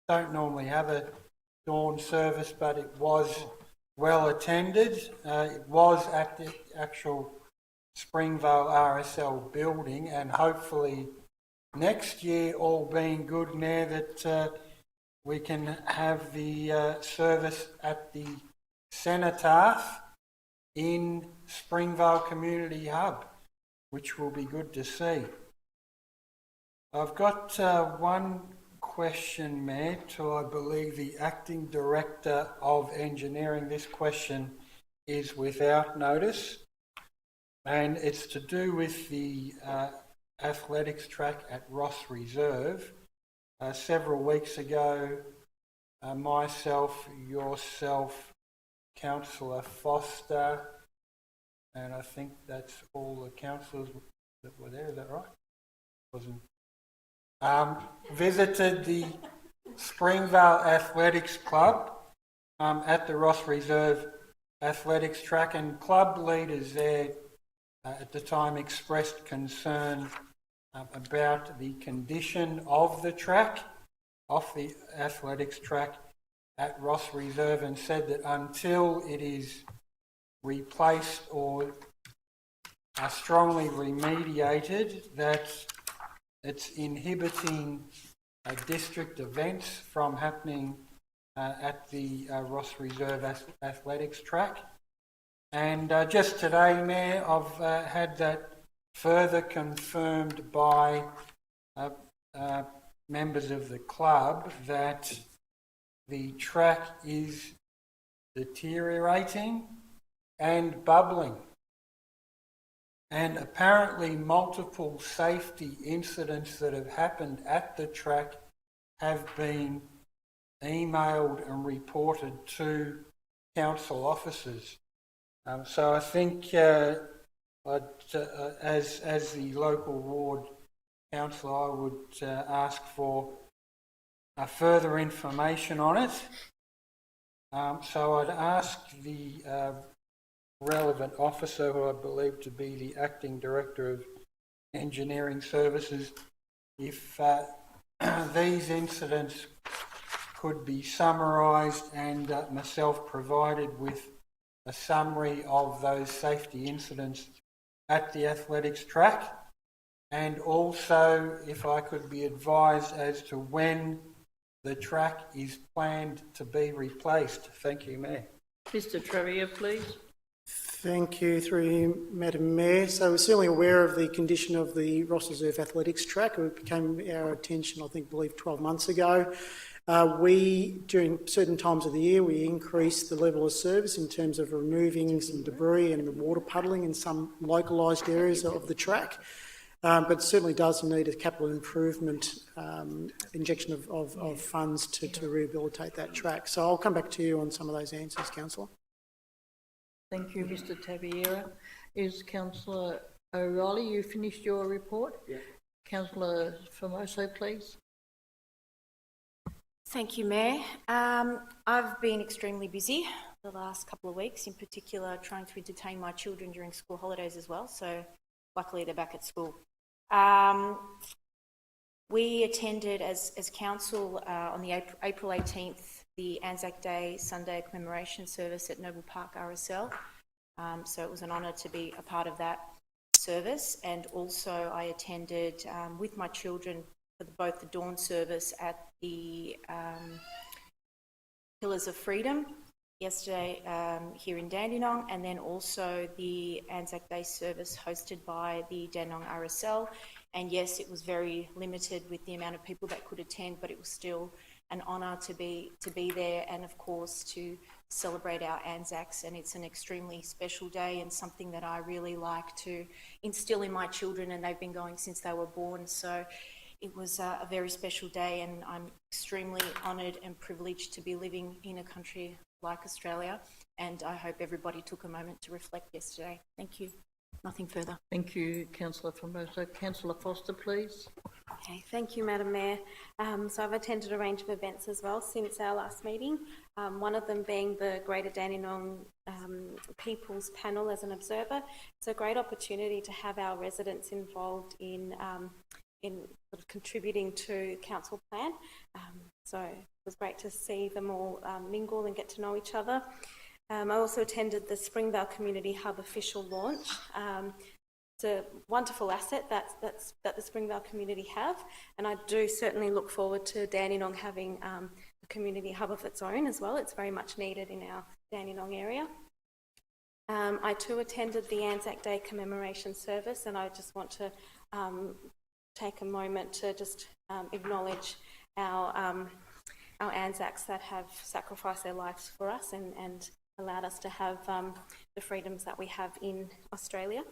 don't normally have a dawn service, but it was well attended. It was at the actual Springvale RSL building, and hopefully next year, all being good and there, that we can have the service at the Cenotaph in Springvale Community Hub, which will be good to see. I've got one question, Mayor, to, I believe, the Acting Director of Engineering. This question is without notice, and it's to do with the athletics track at Ross Reserve. Several weeks ago, myself, yourself, Councillor Foster, and I think that's all the councillors that were there, is that right? Wasn't. Visited the Springvale Athletics Club at the Ross Reserve Athletics track, and club leaders there at the time expressed concern about the condition of the track, off the athletics track at Ross Reserve, and said that until it is replaced or strongly remediated, that it's inhibiting district events from happening at the Ross Reserve Athletics track. And just today, Mayor, I've had that further confirmed by members of the club that the track is deteriorating and bubbling. And apparently multiple safety incidents that have happened at the track have been emailed and reported to council officers. So I think as the local ward councillor, I would ask for further information on it. So I'd ask the relevant officer, who I believe to be the Acting Director of Engineering Services, if these incidents could be summarised and myself provided with a summary of those safety incidents at the athletics track, and also if I could be advised as to when the track is planned to be replaced. Thank you, Mayor. Mr Trevier, please. Thank you, through you, Madam Mayor. So we're certainly aware of the condition of the Ross Reserve Athletics track. It became our attention, I believe 12 months ago. During certain times of the year, we increased the level of service in terms of removing some debris and the water puddling in some localised areas of the track. But certainly does need a capital improvement injection of funds to rehabilitate that track. So I'll come back to you on some of those answers, Councillor. Thank you, Mr Taviera. Is Councillor O'Reilly, you finished your report? Yeah. Councillor Formoso, please. Thank you, Mayor. I've been extremely busy the last couple of weeks, in particular trying to entertain my children during school holidays as well, so luckily they're back at school. We attended as council on the April 18th the Anzac Day Sunday Commemoration Service at Noble Park RSL, so it was an honour to be a part of that service, and also I attended with my children for both the dawn service at the Pillars of Freedom yesterday here in Dandenong, and then also the Anzac Day Service hosted by the Dandenong RSL. And yes, it was very limited with the amount of people that could attend, but it was still an honour to be there, and of course to celebrate our Anzacs. And it's an extremely special day and something that I really like to instill in my children, and they've been going since they were born. So it was a very special day, and I'm extremely honoured and privileged to be living in a country like Australia, and I hope everybody took a moment to reflect yesterday. Thank you. Nothing further. Thank you, Councillor Formoso. Councillor Foster, please. Okay, thank you, Madam Mayor. So I've attended a range of events as well since our last meeting, one of them being the Greater Dandenong People's Panel as an observer. It's a great opportunity to have our residents involved in sort of contributing to council plan. So it was great to see them all mingle and get to know each other. I also attended the Springvale Community Hub official launch. it's a wonderful asset that the Springvale community have, and I do certainly look forward to Dandenong having a community hub of its own as well. It's very much needed in our Dandenong area. I too attended the Anzac Day Commemoration Service, and I just want to take a moment to just acknowledge our Anzacs that have sacrificed their lives for us and allowed us to have the freedoms that we have in Australia.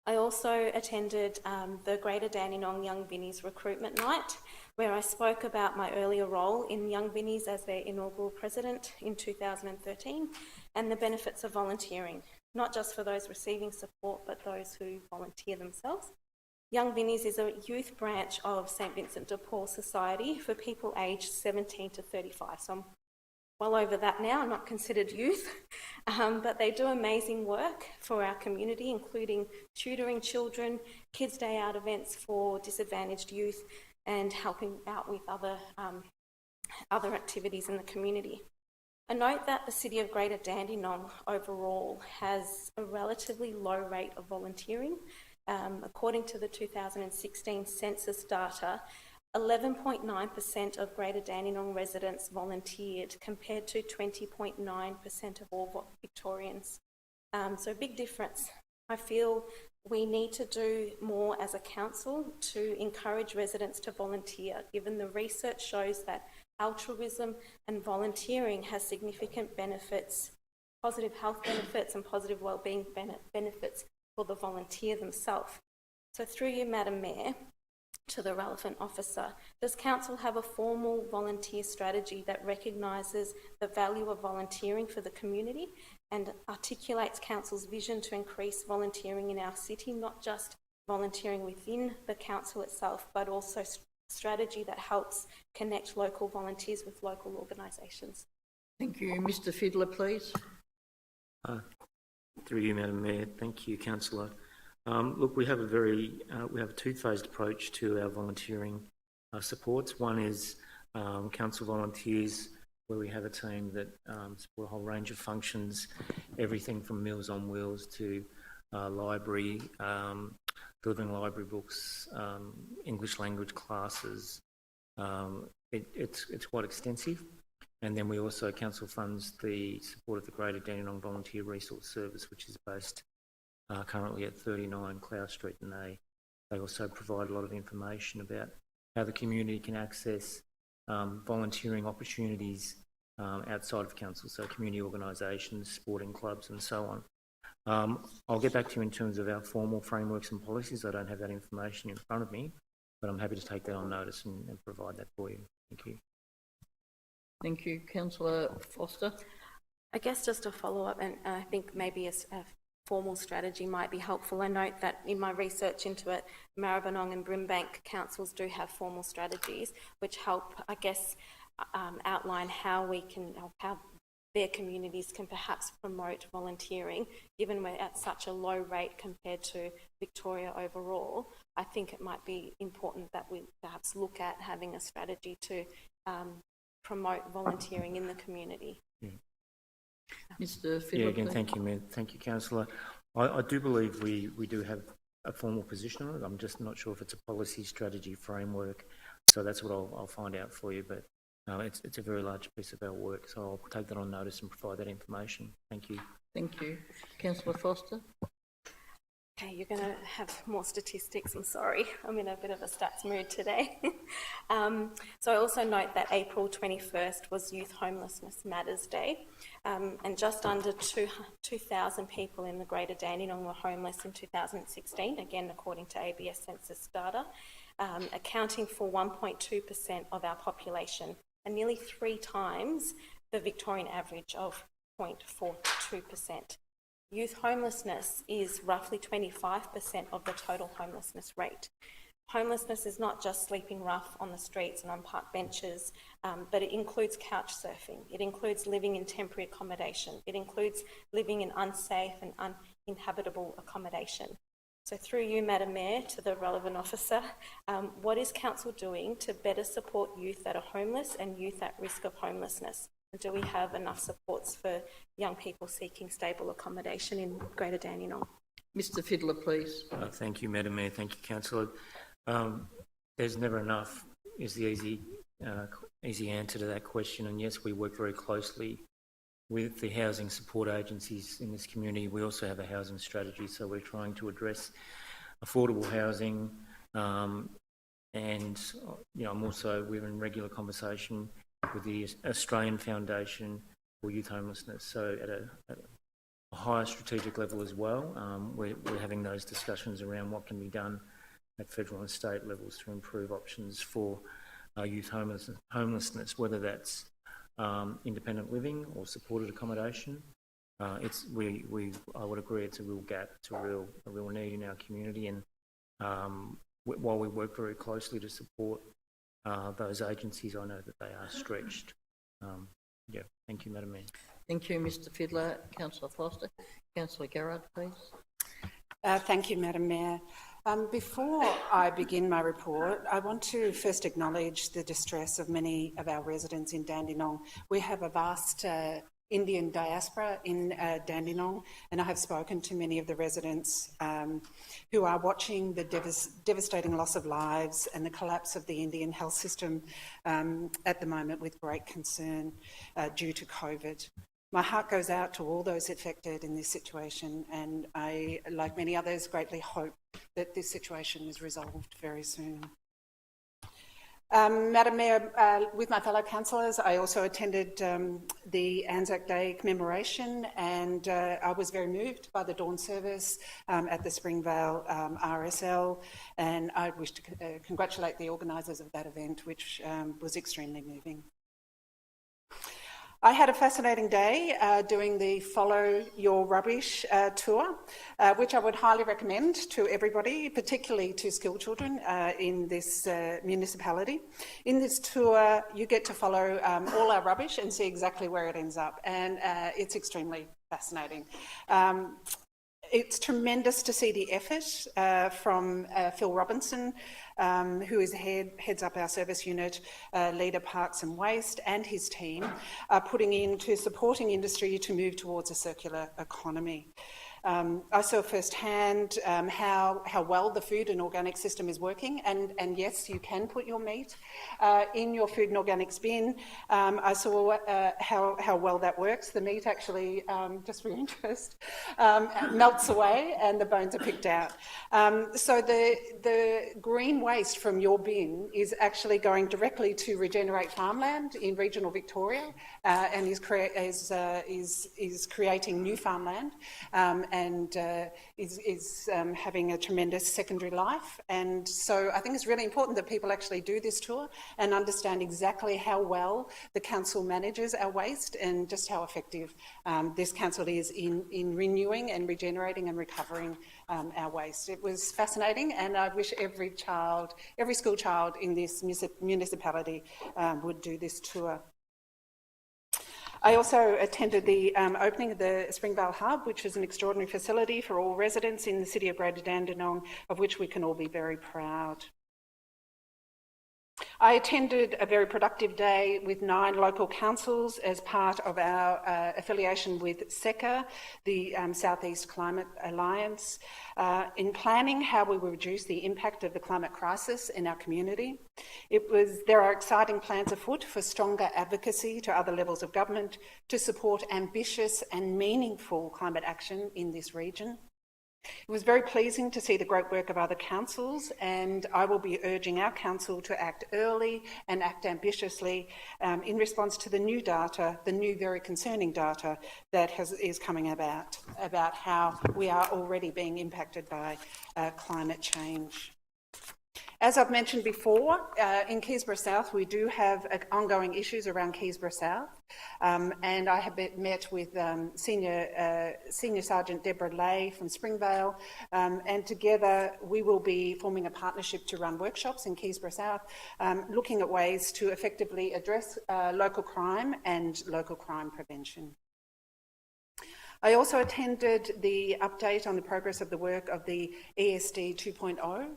I also attended the Greater Dandenong Young Vinnies Recruitment Night, where I spoke about my earlier role in Young Vinnies as their inaugural president in 2013 and the benefits of volunteering, not just for those receiving support, but those who volunteer themselves. Young Vinnies is a youth branch of St Vincent de Paul Society for people aged 17 to 35. So I'm well over that now. I'm not considered youth, but they do amazing work for our community, including tutoring children, Kids Day Out events for disadvantaged youth, and helping out with other activities in the community. I note that the City of Greater Dandenong overall has a relatively low rate of volunteering. According to the 2016 census data, 11.9% of Greater Dandenong residents volunteered compared to 20.9% of all Victorians. So a big difference. I feel we need to do more as a council to encourage residents to volunteer, given the research shows that altruism and volunteering has significant benefits, positive health benefits and positive wellbeing benefits for the volunteer themselves. So through you, Madam Mayor, to the relevant officer, does Council have a formal volunteer strategy that recognises the value of volunteering for the community and articulates Council's vision to increase volunteering in our city, not just volunteering within the Council itself, but also strategy that helps connect local volunteers with local organisations? Thank you. Mr Fiddler, please. Through you, Madam Mayor. Thank you, Councillor. Look, we have a two-phased approach to our volunteering supports. One is council volunteers, where we have a team that support a whole range of functions, everything from Meals on Wheels to library, delivering library books, English language classes. It's quite extensive. And then we also, council funds the support of the Greater Dandenong Volunteer Resource Service, which is based currently at 39 Clough Street, and they also provide a lot of information about how the community can access volunteering opportunities outside of council, so community organisations, sporting clubs and so on. I'll get back to you in terms of our formal frameworks and policies. I don't have that information in front of me, but I'm happy to take that on notice and provide that for you. Thank you. Thank you. Councillor Foster. I guess just to follow up, and I think maybe a formal strategy might be helpful. I note that in my research into it, Maribyrnong and Brimbank councils do have formal strategies which help, I guess, outline how we can, how their communities can perhaps promote volunteering, given we're at such a low rate compared to Victoria overall. I think it might be important that we perhaps look at having a strategy to promote volunteering in the community. Yeah. Mr Fiddler, yeah, again, thank you, Mayor. Thank you, Councillor. I do believe we do have a formal position on it. I'm just not sure if it's a policy, strategy, framework. So that's what I'll find out for you. But it's a very large piece of our work. So I'll take that on notice and provide that information. Thank you. Thank you. Councillor Foster. Okay, you're going to have more statistics. I'm sorry. I'm in a bit of a stats mood today. So I also note that April 21st was Youth Homelessness Matters Day, and just under 2,000 people in the Greater Dandenong were homeless in 2016, again according to ABS census data, accounting for 1.2% of our population, and nearly 3 times the Victorian average of 0.42%. Youth homelessness is roughly 25% of the total homelessness rate. Homelessness is not just sleeping rough on the streets and on park benches, but it includes couch surfing. It includes living in temporary accommodation. It includes living in unsafe and uninhabitable accommodation. So through you, Madam Mayor, to the relevant officer, what is Council doing to better support youth that are homeless and youth at risk of homelessness? Do we have enough supports for young people seeking stable accommodation in Greater Dandenong? Mr Fiddler, please. Thank you, Madam Mayor. Thank you, Councillor. There's never enough is the easy answer to that question. And yes, we work very closely with the housing support agencies in this community. We also have a housing strategy, so we're trying to address affordable housing. And we're in regular conversation with the Australian Foundation for Youth Homelessness. So at a higher strategic level as well, we're having those discussions around what can be done at federal and state levels to improve options for youth homelessness, whether that's independent living or supported accommodation. I would agree it's a real gap, it's a real need in our community, and while we work very closely to support those agencies, I know that they are stretched. Thank you, Madam Mayor. Thank you, Mr Fiddler. Councillor Foster. Councillor Garrard, please. Thank you, Madam Mayor. Before I begin my report, I want to first acknowledge the distress of many of our residents in Dandenong. We have a vast Indian diaspora in Dandenong, and I have spoken to many of the residents who are watching the devastating loss of lives and the collapse of the Indian health system at the moment with great concern due to COVID. My heart goes out to all those affected in this situation, and I, like many others, greatly hope that this situation is resolved very soon. Madam Mayor, with my fellow councillors, I also attended the Anzac Day Commemoration, and I was very moved by the dawn service at the Springvale RSL, and I wish to congratulate the organisers of that event, which was extremely moving. I had a fascinating day doing the Follow Your Rubbish tour, which I would highly recommend to everybody, particularly to school children in this municipality. In this tour, you get to follow all our rubbish and see exactly where it ends up, and it's extremely fascinating. It's tremendous to see the effort from Phil Robinson, who heads up our service unit, leader Parks and Waste, and his team, putting into supporting industry to move towards a circular economy. I saw firsthand how well the food and organic system is working, and yes, you can put your meat in your food and organics bin. I saw how well that works. The meat actually, just for your interest, melts away and the bones are picked out. So the green waste from your bin is actually going directly to regenerate farmland in regional Victoria, and is creating new farmland. And is having a tremendous secondary life. And so I think it's really important that people actually do this tour and understand exactly how well the council manages our waste and just how effective this council is in renewing and regenerating and recovering our waste. It was fascinating, and I wish every school child in this municipality would do this tour. I also attended the opening of the Springvale Hub, which is an extraordinary facility for all residents in the city of Greater Dandenong, of which we can all be very proud. I attended a very productive day with 9 local councils as part of our affiliation with SECA, the South East Climate Alliance, in planning how we will reduce the impact of the climate crisis in our community. There are exciting plans afoot for stronger advocacy to other levels of government to support ambitious and meaningful climate action in this region. It was very pleasing to see the great work of other councils, and I will be urging our council to act early and act ambitiously in response to the new data, the new very concerning data that is coming about how we are already being impacted by climate change. As I've mentioned before, in Keysborough South, we do have ongoing issues around Keysborough South, and I have met with Senior Sergeant Deborah Lay from Springvale, and together we will be forming a partnership to run workshops in Keysborough South, looking at ways to effectively address local crime and local crime prevention. I also attended the update on the progress of the work of the ESD 2.0.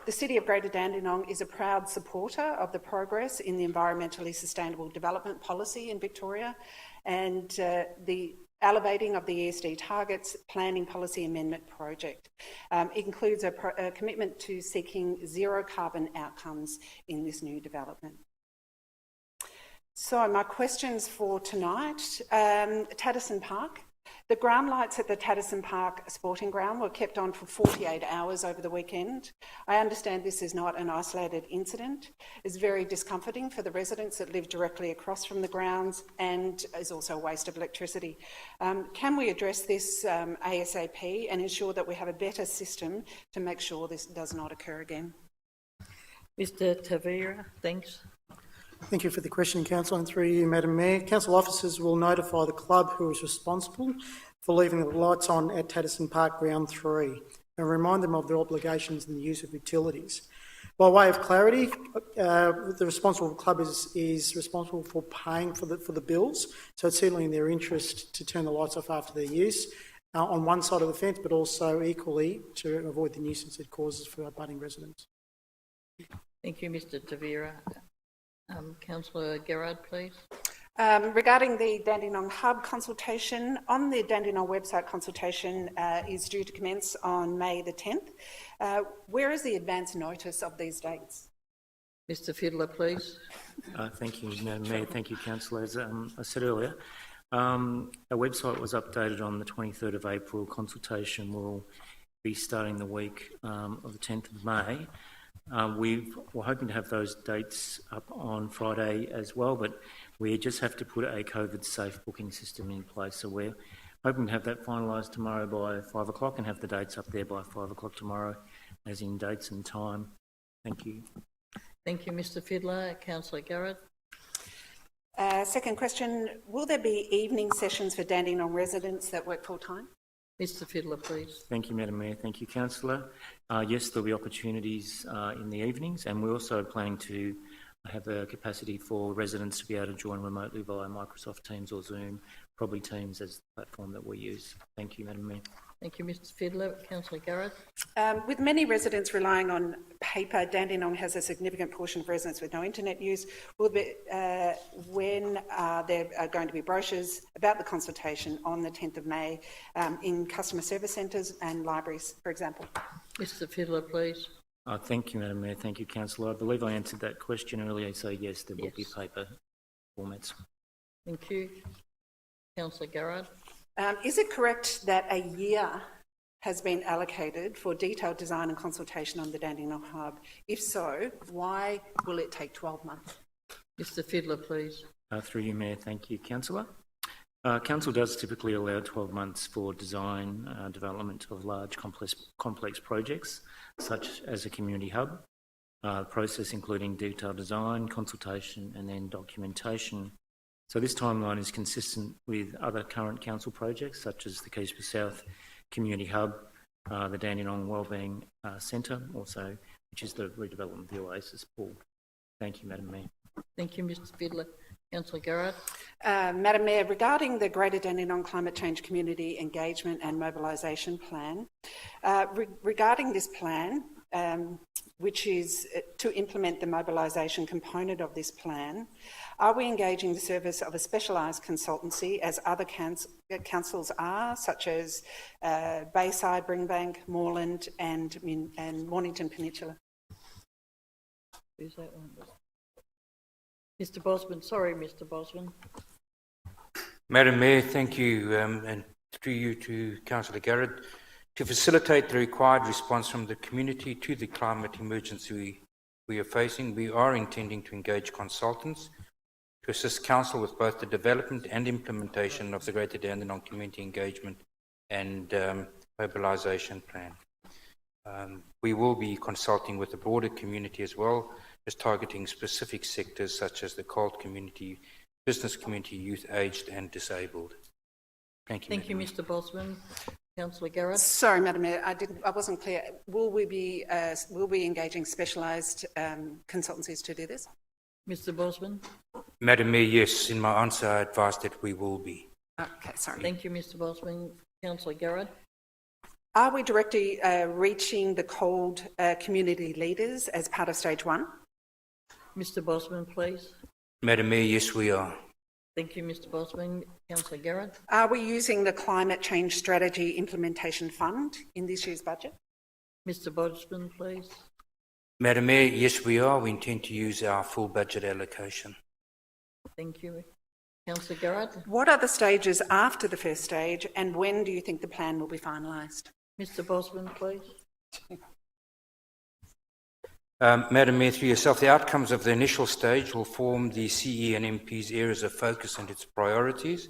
The City of Greater Dandenong is a proud supporter of the progress in the environmentally sustainable development policy in Victoria, and the elevating of the ESD targets planning policy amendment project. It includes a commitment to seeking zero carbon outcomes in this new development. So my questions for tonight, Tatterson Park. The ground lights at the Tatterson Park sporting ground were kept on for 48 hours over the weekend. I understand this is not an isolated incident. It's very discomforting for the residents that live directly across from the grounds and is also a waste of electricity. Can we address this ASAP and ensure that we have a better system to make sure this does not occur again? Mr Tavera, thanks. Thank you for the question, Councillor, and through you, Madam Mayor. Council officers will notify the club who is responsible for leaving the lights on at Tatterson Park Ground 3 and remind them of their obligations in the use of utilities. By way of clarity, the responsible club is responsible for paying for the bills, so it's certainly in their interest to turn the lights off after their use on one side of the fence, but also equally to avoid the nuisance it causes for abutting residents. Thank you, Mr Tavera. Councillor Gerard, please. Regarding the Dandenong Hub consultation, on the Dandenong website, consultation is due to commence on May the 10th. Where is the advance notice of these dates? Mr Fiddler, please. Thank you, Madam Mayor. Thank you, Councillor. As I said earlier, our website was updated on the 23rd of April. Consultation will be starting the week of the 10th of May. We're hoping to have those dates up on Friday as well, but we just have to put a COVID-safe booking system in place. So we're hoping to have that finalised tomorrow by 5 o'clock and have the dates up there by 5 o'clock tomorrow, as in dates and time. Thank you. Thank you, Mr Fiddler. Councillor Garrett. Second question, will there be evening sessions for Dandenong residents that work full-time? Mr Fiddler, please. Thank you, Madam Mayor. Thank you, Councillor. Yes, there'll be opportunities in the evenings, and we're also planning to have a capacity for residents to be able to join remotely via Microsoft Teams or Zoom, probably Teams as the platform that we use. Thank you, Madam Mayor. Thank you, Mr Fiddler. Councillor Garrett. With many residents relying on paper, Dandenong has a significant portion of residents with no internet use. Will there, when there are going to be brochures about the consultation on the 10th of May in customer service centres and libraries, for example? Mr Fiddler, please. Thank you, Madam Mayor. Thank you, Councillor. I believe I answered that question earlier, so yes, there will be paper formats. Thank you. Councillor Garrett. Is it correct that a year has been allocated for detailed design and consultation on the Dandenong Hub? If so, why will it take 12 months? Mr Fiddler, please. Through you, Mayor. Thank you, Councillor. Council does typically allow 12 months for design development of large complex projects, such as a community hub, process including detailed design, consultation and then documentation. So this timeline is consistent with other current council projects, such as the Keysborough South Community Hub, the Dandenong Wellbeing Centre, also, which is the redevelopment of the Oasis Pool. Thank you, Madam Mayor. Thank you, Mr Fiddler. Councillor Garrett. Madam Mayor, regarding the Greater Dandenong Climate Change Community Engagement and Mobilisation Plan, regarding this plan, which is to implement the mobilisation component of this plan, are we engaging the service of a specialised consultancy as other councils are, such as Bayside, Springbank, Moreland and Mornington Peninsula? Who's that one? Mr Bosman. Sorry, Mr Bosman. Madam Mayor, thank you, and through you to Councillor Garrett. To facilitate the required response from the community to the climate emergency we are facing, we are intending to engage consultants to assist Council with both the development and implementation of the Greater Dandenong Community Engagement and Mobilisation Plan. We will be consulting with the broader community as well as targeting specific sectors such as the CALT community, business community, youth, aged and disabled. Thank you. Thank you, Mr Bosman. Councillor Garrett. Sorry, Madam Mayor, I wasn't clear. Will we be engaging specialised consultancies to do this? Mr Bosman. Madam Mayor, yes. In my answer, I advised that we will be. Okay, sorry. Thank you, Mr Bosman. Councillor Garrett. Are we directly reaching the CALD community leaders as part of stage 1? Mr Bosman, please. Madam Mayor, yes, we are. Thank you, Mr Bosman. Councillor Garrett. Are we using the Climate Change Strategy Implementation Fund in this year's budget? Mr Bosman, please. Madam Mayor, yes, we are. We intend to use our full budget allocation. Thank you. Councillor Garrett. What are the stages after the first stage, and when do you think the plan will be finalised? Mr Bosman, please. Madam Mayor, through yourself, the outcomes of the initial stage will form the CE and MP's areas of focus and its priorities,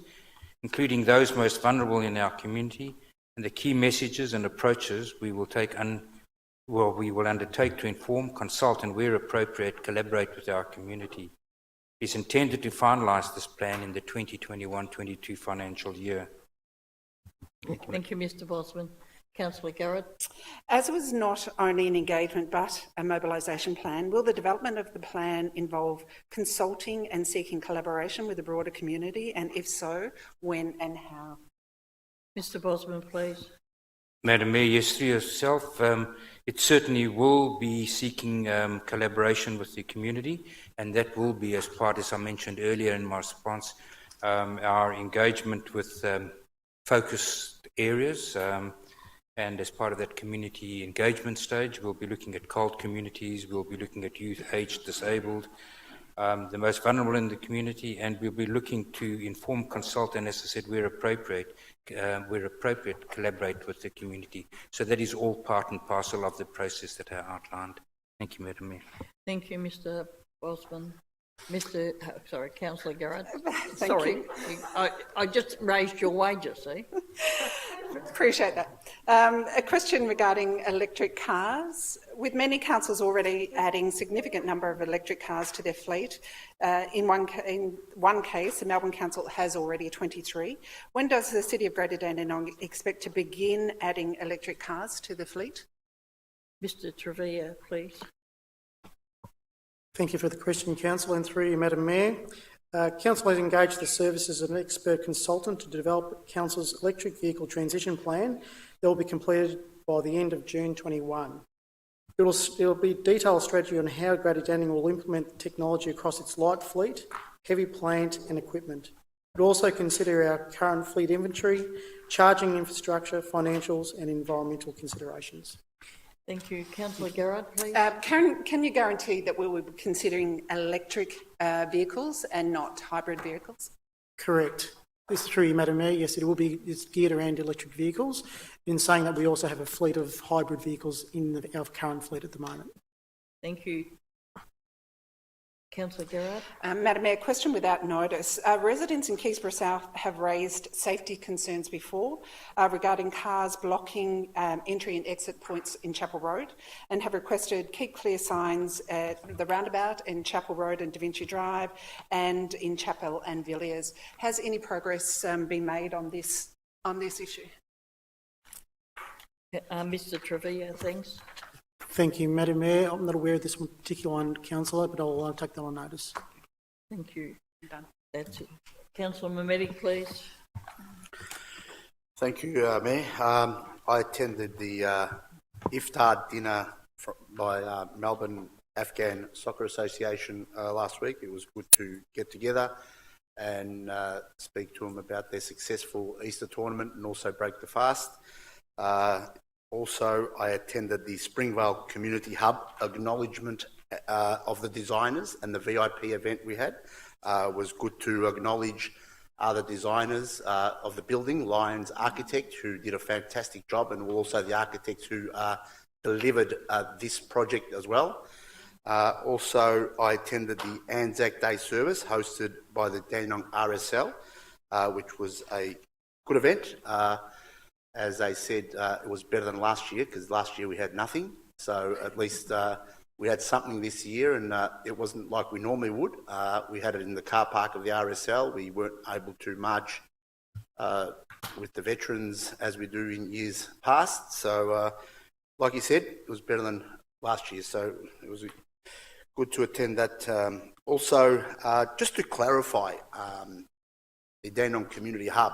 including those most vulnerable in our community, and the key messages and approaches we will undertake to inform, consult, and where appropriate, collaborate with our community. It is intended to finalise this plan in the 2021-22 financial year. Thank you, Mr Bosman. Councillor Garrett. As it was not only an engagement but a mobilisation plan, will the development of the plan involve consulting and seeking collaboration with the broader community, and if so, when and how? Mr Bosman, please. Madam Mayor, yes, through yourself, it certainly will be seeking collaboration with the community, and that will be as part, as I mentioned earlier in my response, our engagement with focused areas. And as part of that community engagement stage, we'll be looking at cold communities, we'll be looking at youth, aged, disabled, the most vulnerable in the community, and we'll be looking to inform, consult, and as I said, where appropriate, collaborate with the community. So that is all part and parcel of the process that I outlined. Thank you, Madam Mayor. Thank you, Mr Bosman. Councillor Garrett. Sorry. I just raised your wages, see? Appreciate that. A question regarding electric cars. With many councils already adding significant number of electric cars to their fleet, in one case, the Melbourne Council has already 23. When does the City of Greater Dandenong expect to begin adding electric cars to the fleet? Mr Trevilla, please. Thank you for the question, Council, and through you, Madam Mayor. Council has engaged the services of an expert consultant to develop Council's electric vehicle transition plan that will be completed by the end of June 21. There will be a detailed strategy on how Greater Dandenong will implement technology across its light fleet, heavy plant and equipment. It will also consider our current fleet inventory, charging infrastructure, financials and environmental considerations. Thank you. Councillor Garrett, please. Can you guarantee that we will be considering electric vehicles and not hybrid vehicles? Correct. This is true, Madam Mayor. Yes, it's geared around electric vehicles. In saying that, we also have a fleet of hybrid vehicles in our current fleet at the moment. Thank you. Councillor Garrett. Madam Mayor, question without notice. Residents in Keysborough South have raised safety concerns before regarding cars blocking entry and exit points in Chapel Road, and have requested keep clear signs at the roundabout in Chapel Road and Da Vinci Drive and in Chapel and Villiers. Has any progress been made on this issue? Mr Trevilla, thanks. Thank you, Madam Mayor. I'm not aware of this particular one, Councillor, but I'll take that on notice. Thank you. Done. That's it. Councillor Mehmeti, please. Thank you, Mayor. I attended the iftar dinner by Melbourne Afghan Soccer Association last week. It was good to get together and speak to them about their successful Easter tournament and also break the fast. Also, I attended the Springvale Community Hub acknowledgement of the designers, and the VIP event we had was good to acknowledge the designers of the building, Lyons Architect, who did a fantastic job, and also the architects who delivered this project as well. Also, I attended the Anzac Day Service hosted by the Dandenong RSL, which was a good event. As they said, it was better than last year, because last year we had nothing. So at least we had something this year, and it wasn't like we normally would. We had it in the car park of the RSL. We weren't able to march with the veterans as we do in years past. So like you said, it was better than last year. So it was good to attend that. Also, just to clarify, the Dandenong Community Hub,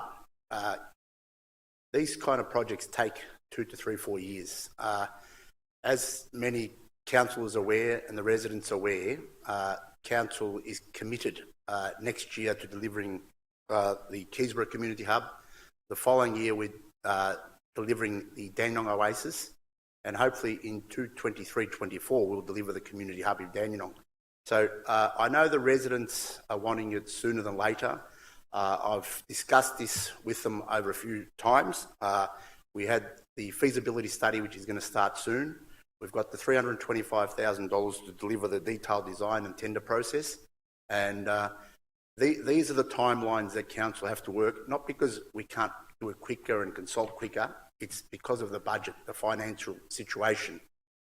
these kind of projects take 2 to 3, 4 years. As many councillors are aware and the residents are aware, council is committed next year to delivering the Keysborough Community Hub. The following year, we're delivering the Dandenong Oasis, and hopefully in 2023-24, we'll deliver the Community Hub in Dandenong. So I know the residents are wanting it sooner than later. I've discussed this with them over a few times. We had the feasibility study, which is going to start soon. We've got the $325,000 to deliver the detailed design and tender process. And these are the timelines that council have to work, not because we can't do it quicker and consult quicker, it's because of the budget, the financial situation.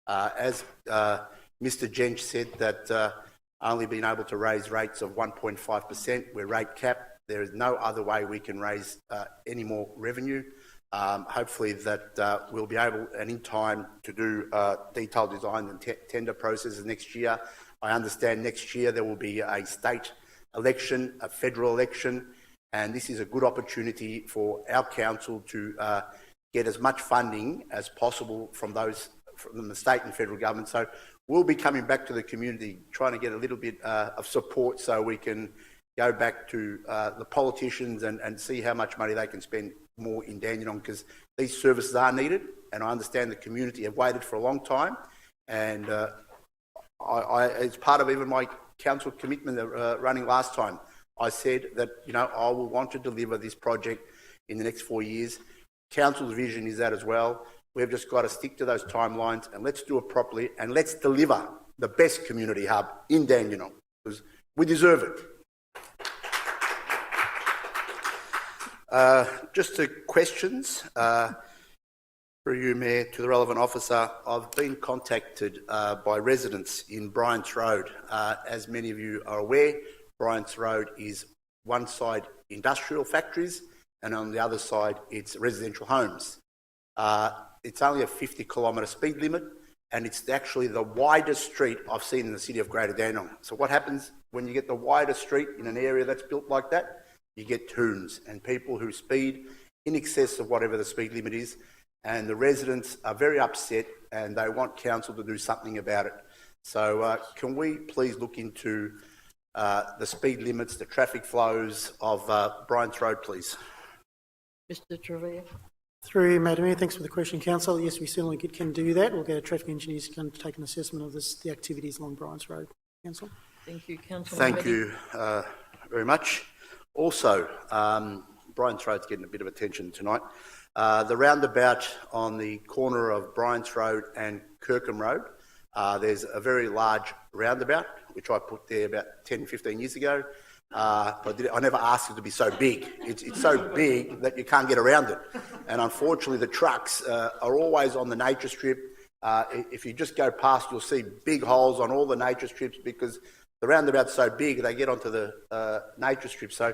As Mr. Jench said that only been able to raise rates of 1.5%, we're rate capped. There is no other way we can raise any more revenue. Hopefully that we'll be able, and in time, to do detailed design and tender processes next year. I understand next year there will be a state election, a federal election, and this is a good opportunity for our council to get as much funding as possible from the state and federal government. So we'll be coming back to the community, trying to get a little bit of support so we can go back to the politicians and see how much money they can spend more in Dandenong, because these services are needed, and I understand the community have waited for a long time, and it's part of even my council commitment running last time. I said that, you know, I will want to deliver this project in the next 4 years. Council's vision is that as well. We've just got to stick to those timelines, and let's do it properly, and let's deliver the best community hub in Dandenong, because we deserve it. Just to questions through you, Mayor, to the relevant officer. I've been contacted by residents in Bryant's Road. As many of you are aware, Bryant's Road is one side industrial factories, and on the other side it's residential homes. It's only a 50-kilometre speed limit, and it's actually the widest street I've seen in the city of Greater Dandenong. So what happens when you get the widest street in an area that's built like that? You get toons and people who speed in excess of whatever the speed limit is, and the residents are very upset and they want council to do something about it. So can we please look into the speed limits, the traffic flows of Bryant's Road, please? Mr. Trevor. Through you, Madam Mayor, thanks for the question, Council. Yes, we certainly can do that. We'll get a traffic engineer to come take an assessment of the activities along Bryant's Road. Council. Thank you, Councillor. Thank you very much. Also, Bryant's Road's getting a bit of attention tonight. The roundabout on the corner of Bryant's Road and Kirkham Road, there's a very large roundabout, which I put there about 10, 15 years ago. I never asked it to be so big. It's so big that you can't get around it. And unfortunately, the trucks are always on the nature strip. If you just go past, you'll see big holes on all the nature strips because the roundabout's so big, they get onto the nature strip. So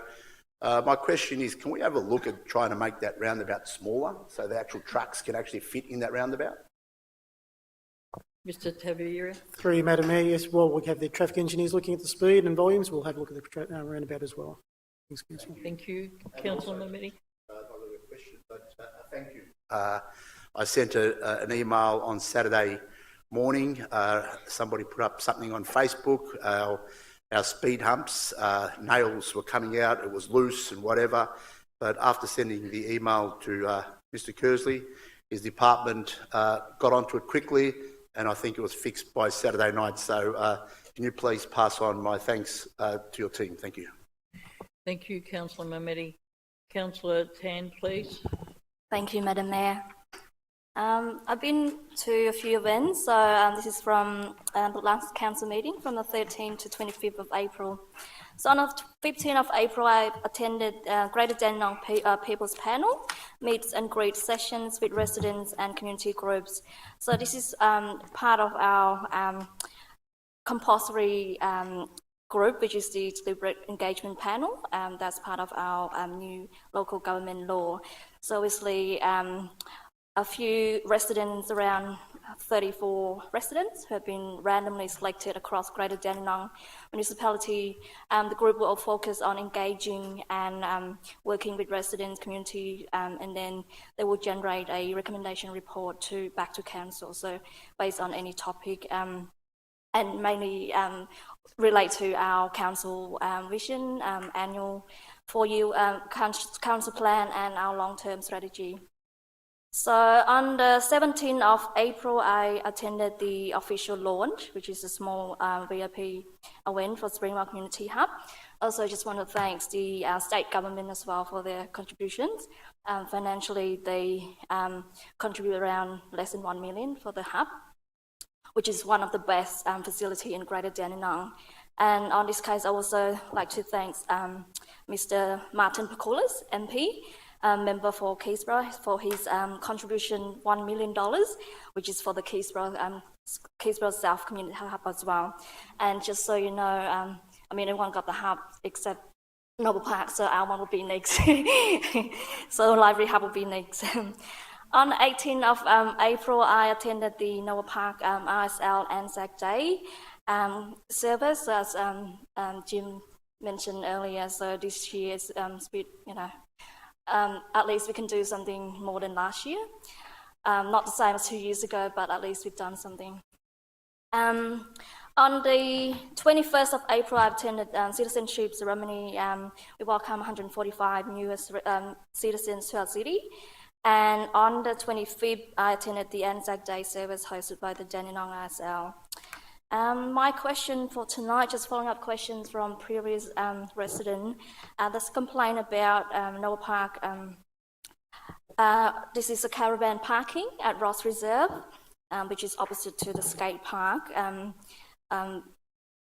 my question is, can we have a look at trying to make that roundabout smaller so the actual trucks can actually fit in that roundabout? Mr. Tavira. Through you, Madam Mayor, yes, well, we have the traffic engineers looking at the speed and volumes. We'll have a look at the roundabout as well. Thanks, Councillor. Thank you, Councillor Mamedi. Not really a question, but thank you. I sent an email on Saturday morning. Somebody put up something on Facebook. Our speed humps, nails were coming out. It was loose and whatever. But after sending the email to Mr. Kersley, his department got onto it quickly, and I think it was fixed by Saturday night. So can you please pass on my thanks to your team? Thank you. Thank you, Councillor Mamedi. Councillor Tan, please. Thank you, Madam Mayor. I've been to a few events. So this is from the last council meeting from the 13th to 25th of April. So on the 15th of April, I attended Greater Dandenong People's Panel, meets and greet sessions with residents and community groups. So this is part of our compulsory group, which is the deliberate engagement panel. That's part of our new local government law. So obviously, a few residents, around 34 residents, who have been randomly selected across Greater Dandenong municipality. The group will focus on engaging and working with residents, community, and then they will generate a recommendation report back to council. So based on any topic, and mainly relate to our council vision, annual 4-year council plan, and our long-term strategy. So on the 17th of April, I attended the official launch, which is a small VIP event for Springvale Community Hub. Also, I just want to thank the state government as well for their contributions. Financially, they contribute around less than $1 million for the hub, which is one of the best facility in Greater Dandenong. And on this case, I also like to thank Mr. Martin Pakulis, MP, member for Keysborough, for his contribution $1 million, which is for the Keysborough South Community Hub as well. And just so you know, I mean, everyone got the hub except Noble Park, so our one will be next. So Library Hub will be next. On the 18th of April, I attended the Noble Park RSL Anzac Day Service, as Jim mentioned earlier. So this year is at least we can do something more than last year. Not the same as 2 years ago, but at least we've done something. On the 21st of April, I attended citizenship ceremony. We welcome 145 new citizens to our city. And on the 25th, I attended the Anzac Day Service hosted by the Dandenong RSL. My question for tonight, just following up questions from previous residents, there's a complaint about Noble Park. This is a caravan parking at Ross Reserve, which is opposite to the skate park.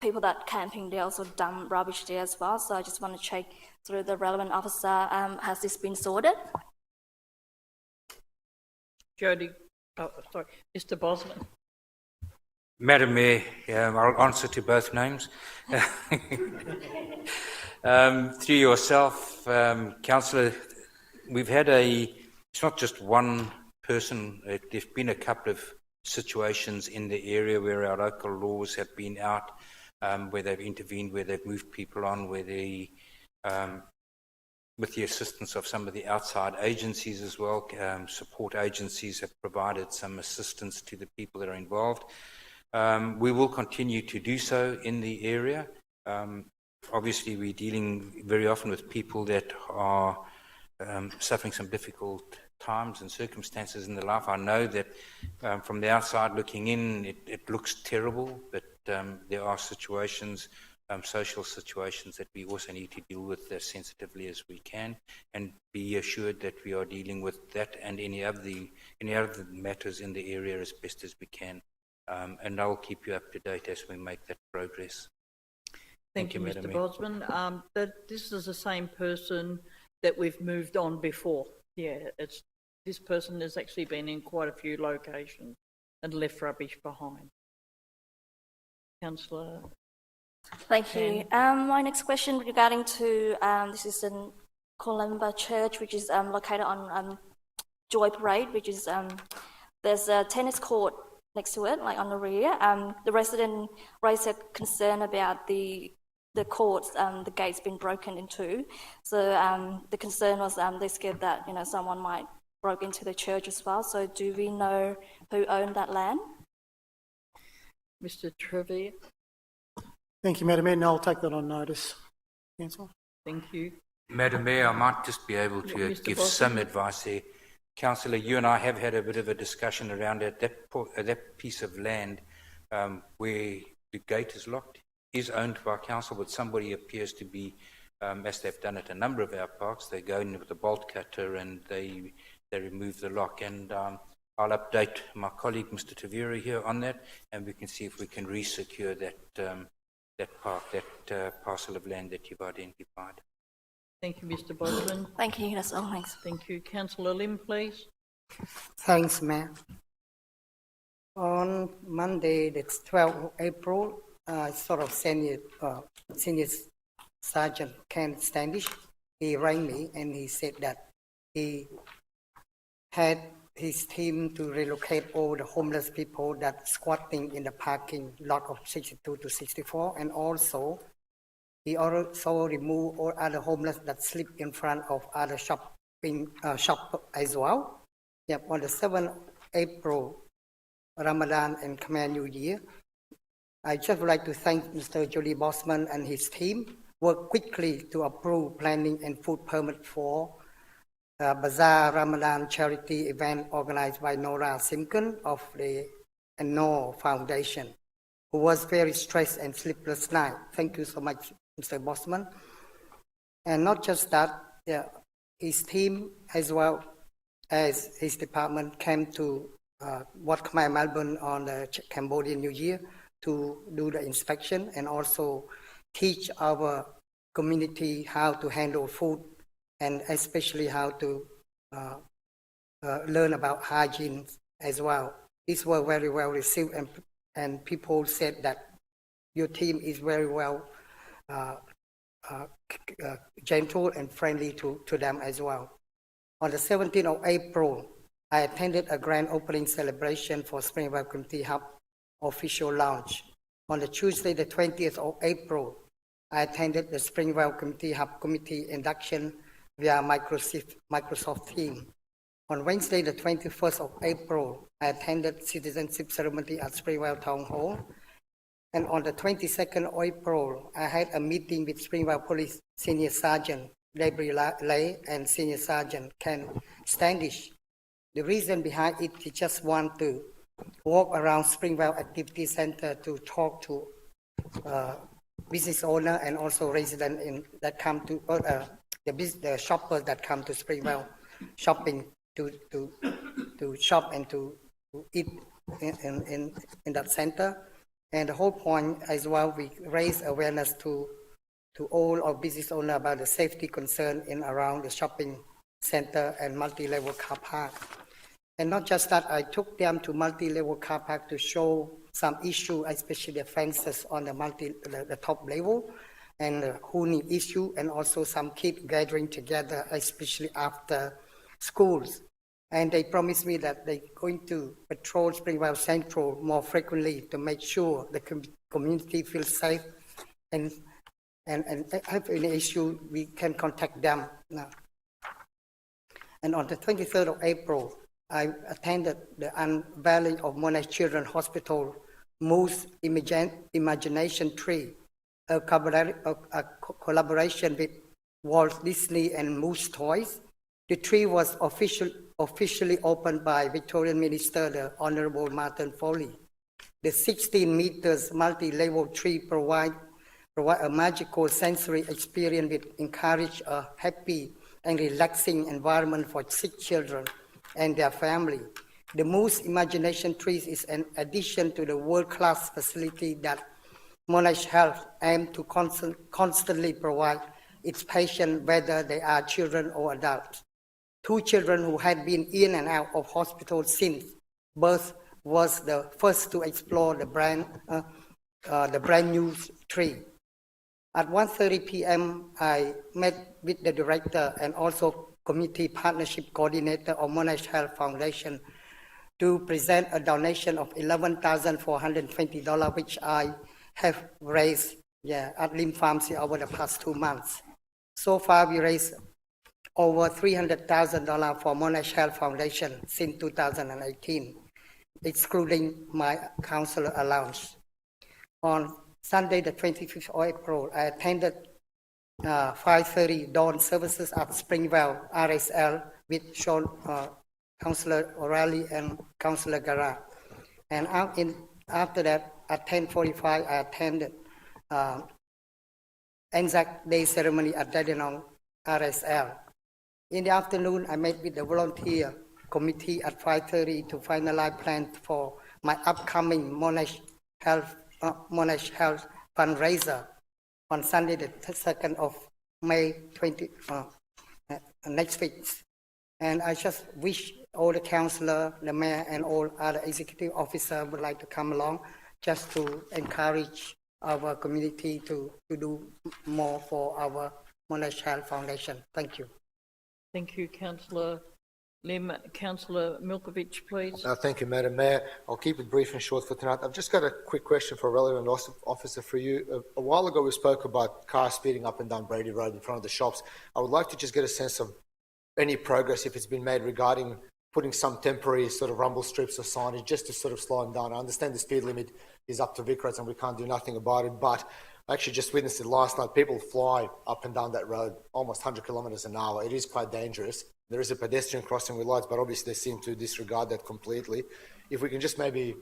People that camping there also dump rubbish there as well. So I just want to check through the relevant officer, has this been sorted? Jody, Mr. Bosman. Madam Mayor, I'll answer to both names. Through yourself, Councillor, we've had it's not just one person, there's been a couple of situations in the area where our local laws have been out, where they've intervened, where they've moved people on, where they, with the assistance of some of the outside agencies as well, support agencies have provided some assistance to the people that are involved. We will continue to do so in the area. Obviously, we're dealing very often with people that are suffering some difficult times and circumstances in their life. I know that from the outside looking in, it looks terrible, but there are situations, social situations that we also need to deal with as sensitively as we can, and be assured that we are dealing with that and any other matters in the area as best as we can. And I'll keep you up to date as we make that progress. Thank you, Mr. Bosman. This is the same person that we've moved on before. Yeah, this person has actually been in quite a few locations and left rubbish behind. Councillor. Thank you. My next question regarding to this is in Columba Church, which is located on Joy Parade, which is there's a tennis court next to it, like on the rear. The resident raised a concern about the courts, the gates being broken into. So the concern was they're scared that someone might broke into the church as well. So do we know who owned that land? Mr. Trevor. Thank you, Madam Mayor. And I'll take that on notice, Councillor. Thank you. Madam Mayor, I might just be able to give some advice there. Councillor, you and I have had a bit of a discussion around it. That piece of land where the gate is locked is owned by council, but somebody appears to be, as they've done at a number of our parks, they go in with a bolt cutter and they remove the lock. And I'll update my colleague, Mr. Tavira, here on that, and we can see if we can re-secure that parcel of land that you've identified. Thank you, Mr. Bosman. Thank you, that's all, thanks. Thank you. Councillor Lim, please. Thanks, Mayor. On Monday, the 12th of April, Senior Sergeant Ken Standish, he rang me and he said that he had his team to relocate all the homeless people that squatting in the parking lot of 62 to 64, and also he also removed all other homeless that sleep in front of other shop as well. Yep, on the 7th of April, Ramadan and Khmer New Year, I just would like to thank Mr. Jody Bosman and his team worked quickly to approve planning and food permit for Bazaar Ramadan charity event organized by Nora Simkin of the No Foundation, who was very stressed and sleepless night. Thank you so much, Mr. Bosman. And not just that, his team as well as his department came to Wat Khmer, Melbourne on the Cambodian New Year to do the inspection and also teach our community how to handle food and especially how to learn about hygiene as well. These were very well received, and people said that your team is very well gentle and friendly to them as well. On the 17th of April, I attended a grand opening celebration for Springvale Community Hub official launch. On the Tuesday, the 20th of April, I attended the Springvale Community Hub committee induction via Microsoft Teams. On Wednesday, the 21st of April, I attended citizenship ceremony at Springvale Town Hall. And on the 22nd of April, I had a meeting with Springvale Police Senior Sergeant Debbie Lay and Senior Sergeant Ken Standish. The reason behind it is just want to walk around Springvale Activity Center to talk to business owner and also residents that come to the shoppers that come to Springvale shopping to shop and to eat in that center. And the whole point as well, we raise awareness to all our business owners about the safety concern in around the shopping center and multi-level car park. And not just that, I took them to multi-level car park to show some issue, especially the fences on the top level and the hooning issue, and also some kids gathering together, especially after schools. And they promised me that they're going to patrol Springvale Central more frequently to make sure the community feels safe and have any issue, we can contact them now. And on the 23rd of April, I attended the unveiling of Monash Children's Hospital Moose Imagination Tree, a collaboration with Walt Disney and Moose Toys. The tree was officially opened by Victorian Minister, the Honourable Martin Foley. The 16 meters multi-level tree provide a magical sensory experience that encourage a happy and relaxing environment for sick children and their family. The Moose Imagination Trees is an addition to the world-class facility that Monash Health aims to constantly provide its patients, whether they are children or adults. 2 children who had been in and out of hospital since birth was the first to explore the brand new tree. At 1:30 p.m., I met with the director and also community partnership coordinator of Monash Health Foundation to present a donation of $11,420, which I have raised at Lim Pharmacy over the past 2 months. So far, we raised over $300,000 for Monash Health Foundation since 2018, excluding my councillor allowance. On Sunday, the 25th of April, I attended 5:30 dawn services at Springvale RSL with Councillor O'Reilly and Councillor Garrett. And after that, at 10:45, I attended Anzac Day Ceremony at Dandenong RSL. In the afternoon, I met with the volunteer committee at 5:30 to finalize plans for my upcoming Monash Health fundraiser on Sunday, the 2nd of May 20, next week. And I just wish all the councillor, the mayor, and all other executive officers would like to come along just to encourage our community to do more for our Monash Health Foundation. Thank you. Thank you, Councillor Lim. Councillor Milkovich, please. Thank you, Madam Mayor. I'll keep it brief and short for tonight. I've just got a quick question for a relevant officer for you. A while ago, we spoke about cars speeding up and down Brady Road in front of the shops. I would like to just get a sense of any progress, if it's been made, regarding putting some temporary sort of rumble strips or signage just to sort of slow them down. I understand the speed limit is up to Vic Roads and we can't do nothing about it, but I actually just witnessed it last night. People fly up and down that road almost 100 kilometres an hour. It is quite dangerous. There is a pedestrian crossing with lights, but obviously they seem to disregard that completely. If we can just maybe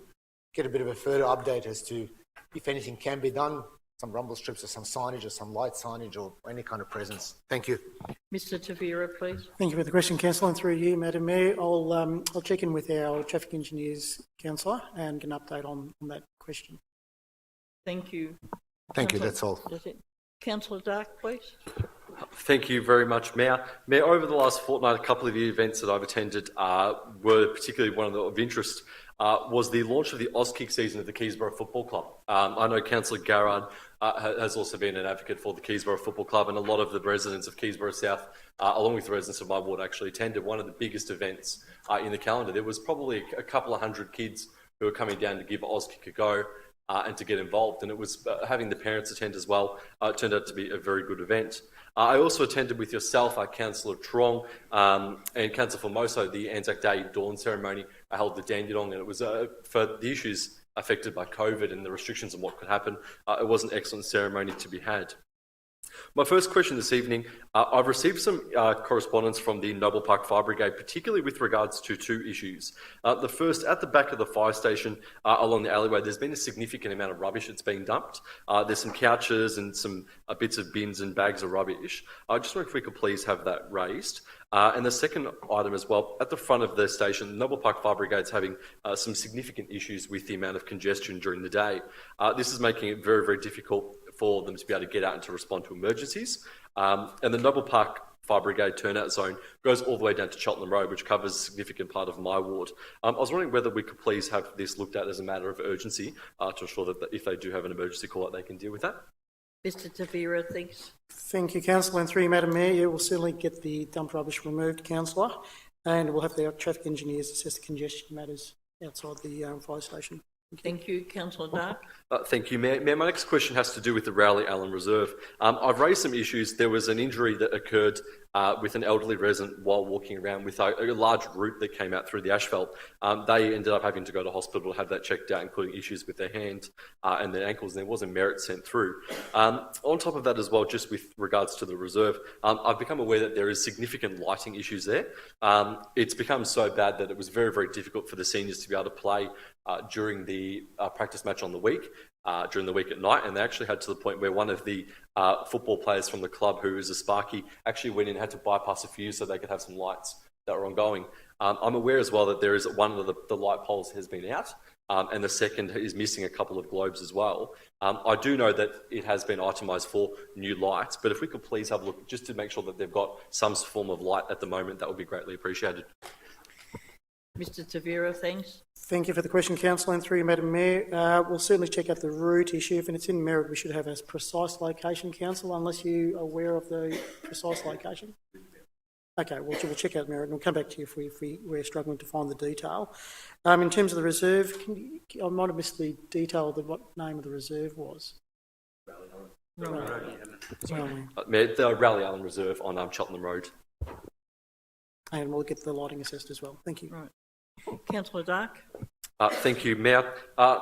get a bit of a further update as to if anything can be done, some rumble strips or some signage or some light signage or any kind of presence. Thank you. Mr Tavira, please. Thank you for the question, Councillor. And through you, Madam Mayor, I'll check in with our traffic engineers, Councillor, and get an update on that question. Thank you. Thank you, that's all. That's it. Councillor Dark, please. Thank you very much, Mayor. Mayor, over the last fortnight, a couple of the events that I've attended were particularly one of interest was the launch of the Auskick season at the Keysborough Football Club. I know Councillor Garrard has also been an advocate for the Keysborough Football Club, and a lot of the residents of Keysborough South, along with the residents of my ward, actually attended one of the biggest events in the calendar. There was probably a couple of hundred kids who were coming down to give Auskick a go and to get involved, and it was having the parents attend as well. It turned out to be a very good event. I also attended with yourself, Councillor Trong, and Councillor Formoso, the Anzac Day dawn ceremony held at Dandenong, and it was for the issues affected by COVID and the restrictions on what could happen. It was an excellent ceremony to be had. My first question this evening, I've received some correspondence from the Noble Park Fire Brigade, particularly with regards to two issues. The first, at the back of the fire station along the alleyway, there's been a significant amount of rubbish that's being dumped. There's some couches and some bits of bins and bags of rubbish. I just wonder if we could please have that raised. And the second item as well, at the front of the station, the Noble Park Fire Brigade's having some significant issues with the amount of congestion during the day. This is making it very, very difficult for them to be able to get out and to respond to emergencies. And the Noble Park Fire Brigade turnout zone goes all the way down to Cheltenham Road, which covers a significant part of my ward. I was wondering whether we could please have this looked at as a matter of urgency to ensure that if they do have an emergency call-out, they can deal with that. Mr Tavira, thanks. Thank you, Councillor. And through you, Madam Mayor, yeah, we'll certainly get the dumped rubbish removed, Councillor, and we'll have the traffic engineers assess the congestion matters outside the fire station. Thank you, Councillor Dark. Thank you, Mayor. Mayor, my next question has to do with the Rowley Allen Reserve. I've raised some issues. There was an injury that occurred with an elderly resident while walking around with a large root that came out through the asphalt. They ended up having to go to hospital to have that checked out, including issues with their hand and their ankles, and there was a merit sent through. On top of that as well, just with regards to the reserve, I've become aware that there is significant lighting issues there. It's become so bad that it was very, very difficult for the seniors to be able to play during the practice match on the week, during the week at night, and they actually had to the point where one of the football players from the club, who is a Sparky, actually went in and had to bypass a fuse so they could have some lights that were ongoing. I'm aware as well that there is one of the light poles has been out, and the second is missing a couple of globes as well. I do know that it has been itemised for new lights, but if we could please have a look just to make sure that they've got some form of light at the moment, that would be greatly appreciated. Mr Tavira, thanks. Thank you for the question, Councillor. And through you, Madam Mayor, we'll certainly check out the route issue. If it's in Merritt, we should have a precise location, Councillor, unless you are aware of the precise location. Okay, we'll check out Merritt and we'll come back to you if we're struggling to find the detail. In terms of the reserve, I might have missed the detail of what name of the reserve was. The Rowley Allen Reserve on Cheltenham Road. And we'll get the lighting assessed as well. Thank you. Right. Councillor Dark. Thank you, Mayor.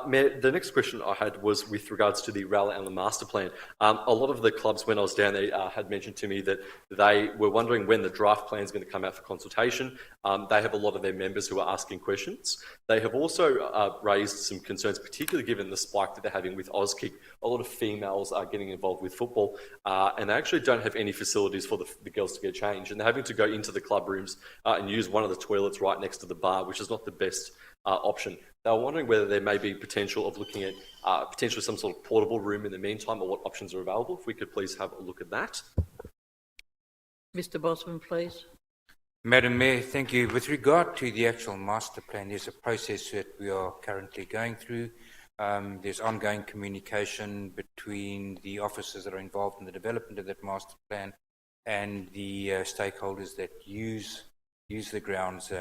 Mayor, the next question I had was with regards to the Rowley Allen Master Plan. A lot of the clubs, when I was down there, had mentioned to me that they were wondering when the draft plan is going to come out for consultation. They have a lot of their members who are asking questions. They have also raised some concerns, particularly given the spike that they're having with Auskick. A lot of females are getting involved with football, and they actually don't have any facilities for the girls to get changed, and they're having to go into the club rooms and use one of the toilets right next to the bar, which is not the best option. They were wondering whether there may be potential of looking at potentially some sort of portable room in the meantime, or what options are available. If we could please have a look at that. Mr Bosman, please. Madam Mayor, thank you. With regard to the actual master plan, there's a process that we are currently going through. There's ongoing communication between the officers that are involved in the development of that master plan and the stakeholders that use the grounds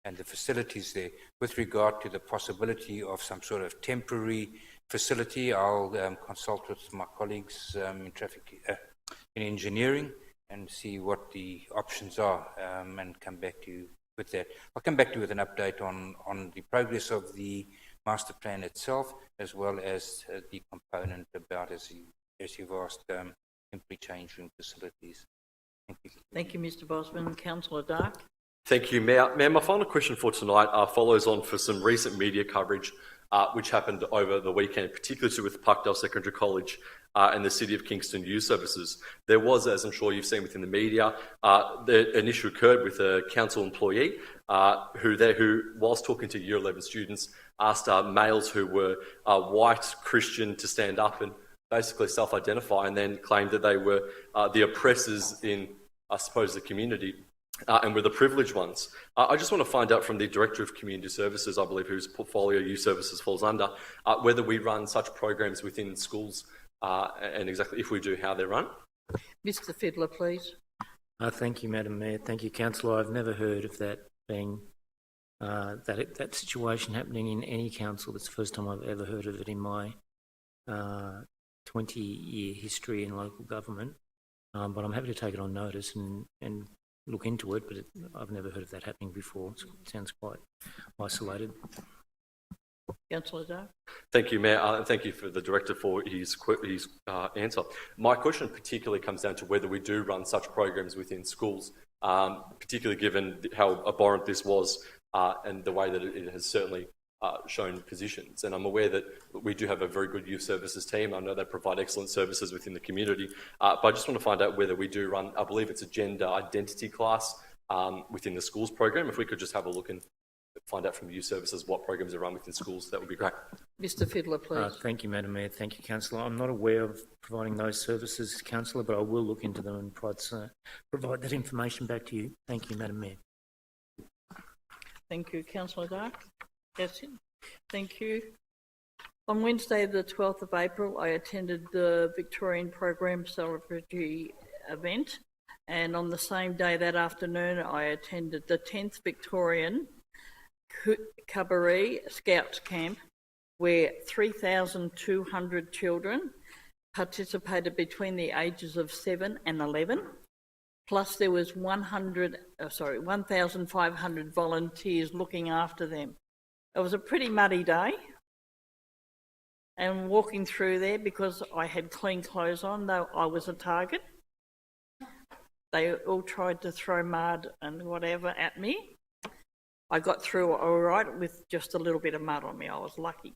and the facilities there. With regard to the possibility of some sort of temporary facility, I'll consult with my colleagues in in engineering and see what the options are and come back to you with that. I'll come back to you with an update on the progress of the master plan itself, as well as the component about, as you've asked, temporary change room facilities. Thank you. Thank you, Mr Bosman. Councillor Dark. Thank you, Mayor. Mayor, my final question for tonight follows on for some recent media coverage which happened over the weekend, particularly with Parkdale Secondary College and the City of Kingston Youth Services. There was, as I'm sure you've seen within the media, an issue occurred with a council employee who, whilst talking to Year 11 students, asked males who were white Christian to stand up and basically self-identify, and then claimed that they were the oppressors in, I suppose, the community. And were the privileged ones. I just want to find out from the Director of Community Services, I believe, whose portfolio Youth Services falls under, whether we run such programs within schools and exactly if we do, how they're run. Mr Fiddler, please. Thank you, Madam Mayor. Thank you, Councillor. I've never heard of that being, that situation happening in any council. It's the first time I've ever heard of it in my 20-year history in local government. But I'm happy to take it on notice and look into it, but I've never heard of that happening before. It sounds quite isolated. Councillor Dark. Thank you, Mayor, and thank you for the Director for his answer. My question particularly comes down to whether we do run such programs within schools, particularly given how abhorrent this was and the way that it has certainly shown positions. And I'm aware that we do have a very good youth services team. I know they provide excellent services within the community, but I just want to find out whether we do run, I believe it's a gender identity class within the schools program. If we could just have a look and find out from youth services what programs are run within schools, that would be great. Mr Fiddler, please. Thank you, Madam Mayor. Thank you, Councillor. I'm not aware of providing those services, Councillor, but I will look into them and provide that information back to you. Thank you, Madam Mayor. Thank you, Councillor Dark. That's it. Thank you. On Wednesday, the 12th of April, I attended the Victorian Program celebratory event, and on the same day that afternoon, I attended the 10th Victorian Cabaret Scouts Camp, where 3,200 children participated between the ages of 7 and 11. Plus, there was 1,500 volunteers looking after them. It was a pretty muddy day, and walking through there, because I had clean clothes on, though I was a target, they all tried to throw mud and whatever at me. I got through all right with just a little bit of mud on me. I was lucky.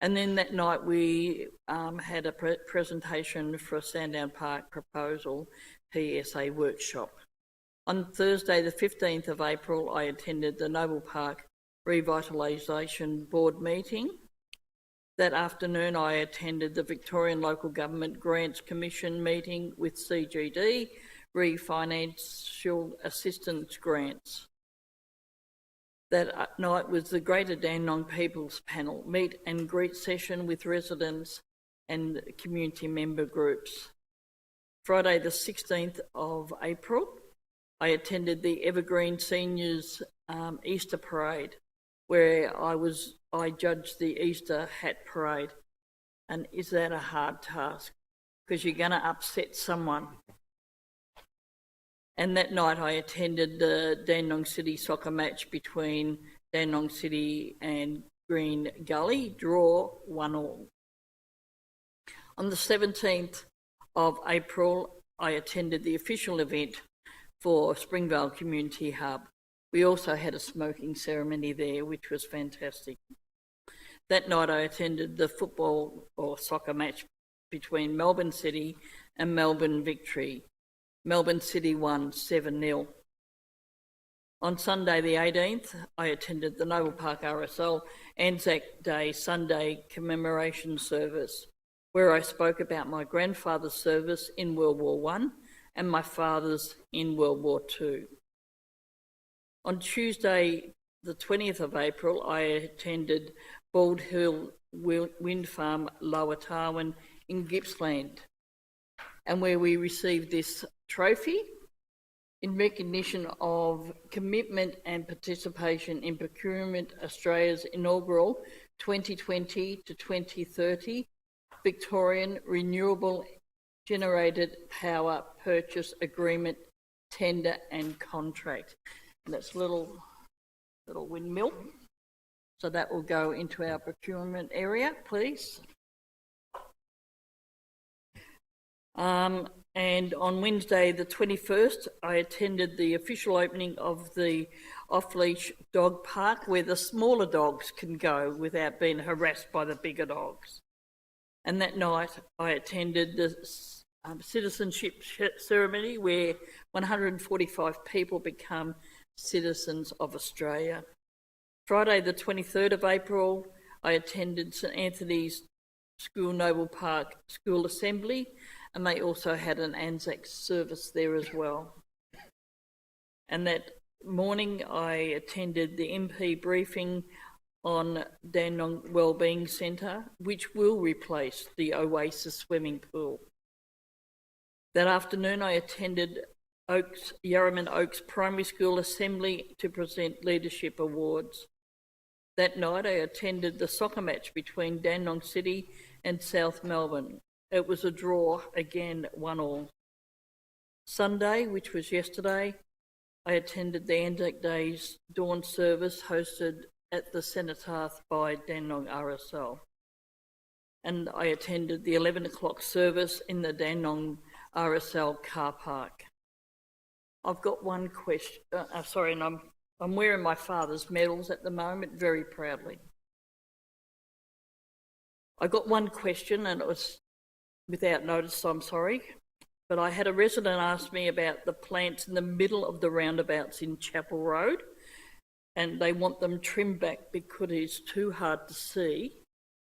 And then that night we had a presentation for a Sandown Park proposal PSA workshop. On Thursday, the 15th of April, I attended the Noble Park Revitalisation Board meeting. That afternoon, I attended the Victorian Local Government Grants Commission meeting with CGD, Refinancial Assistance Grants. That night was the Greater Dandenong People's Panel meet and greet session with residents and community member groups. Friday, the 16th of April, I attended the Evergreen Seniors Easter Parade, where I judged the Easter hat parade. And is that a hard task? Because you're going to upset someone. And that night I attended the Dandenong City soccer match between Dandenong City and Green Gully, draw 1-1. On the 17th of April, I attended the official event for Springvale Community Hub. We also had a smoking ceremony there, which was fantastic. That night I attended the football or soccer match between Melbourne City and Melbourne Victory. Melbourne City won 7-0. On Sunday the 18th, I attended the Noble Park RSL Anzac Day Sunday Commemoration Service, where I spoke about my grandfather's service in World War I and my father's in World War II. On Tuesday, the 20th of April, I attended Bald Hill Wind Farm, Lower Tarwin in Gippsland, and where we received this trophy in recognition of commitment and participation in Procurement Australia's inaugural 2020 to 2030 Victorian Renewable Generated Power Purchase Agreement, Tender and Contract. That's little windmill. So that will go into our procurement area, please. And on Wednesday the 21st, I attended the official opening of the off-leash dog park where the smaller dogs can go without being harassed by the bigger dogs. And that night I attended the citizenship ceremony where 145 people become citizens of Australia. Friday the 23rd of April, I attended St Anthony's School Noble Park School Assembly, and they also had an Anzac service there as well. And that morning I attended the MP briefing on Dandenong Wellbeing Centre, which will replace the Oasis swimming pool. That afternoon I attended Yarraman Oaks Primary School Assembly to present leadership awards. That night I attended the soccer match between Dandenong City and South Melbourne. It was a draw, again 1-1. Sunday, which was yesterday, I attended the Anzac Day's dawn service hosted at the Cenotaph by Dandenong RSL. And I attended the 11 o'clock service in the Dandenong RSL car park. I've got one question, and I'm wearing my father's medals at the moment, very proudly. I got one question, and it was without notice, so I'm sorry, but I had a resident ask me about the plants in the middle of the roundabouts in Chapel Road, and they want them trimmed back because it's too hard to see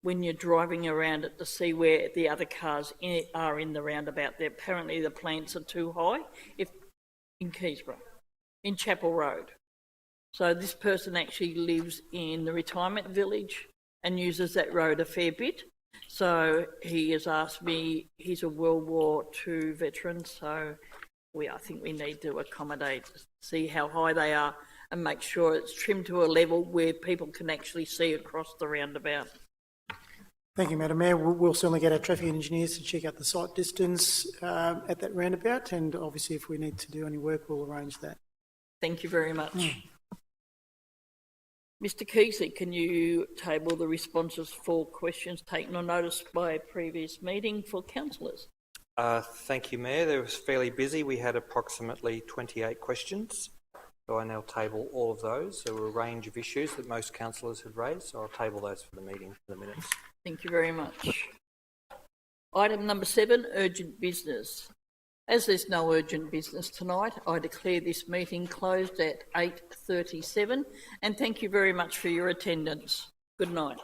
when you're driving around it to see where the other cars are in the roundabout. Apparently the plants are too high in Keysborough, in Chapel Road. So this person actually lives in the retirement village and uses that road a fair bit. So he has asked me, he's a World War II veteran, so I think we need to accommodate, see how high they are and make sure it's trimmed to a level where people can actually see across the roundabout. Thank you, Madam Mayor. We'll certainly get our traffic engineers to check out the site distance at that roundabout, and obviously if we need to do any work, we'll arrange that. Thank you very much. Mr Keesley, can you table the responses for questions taken on notice by a previous meeting for councillors? Thank you, Mayor. It was fairly busy. We had approximately 28 questions. So I now table all of those. There were a range of issues that most councillors had raised, so I'll table those for the meeting for the minutes. Thank you very much. Item number 7, urgent business. As there's no urgent business tonight, I declare this meeting closed at 8:37, and thank you very much for your attendance. Good night.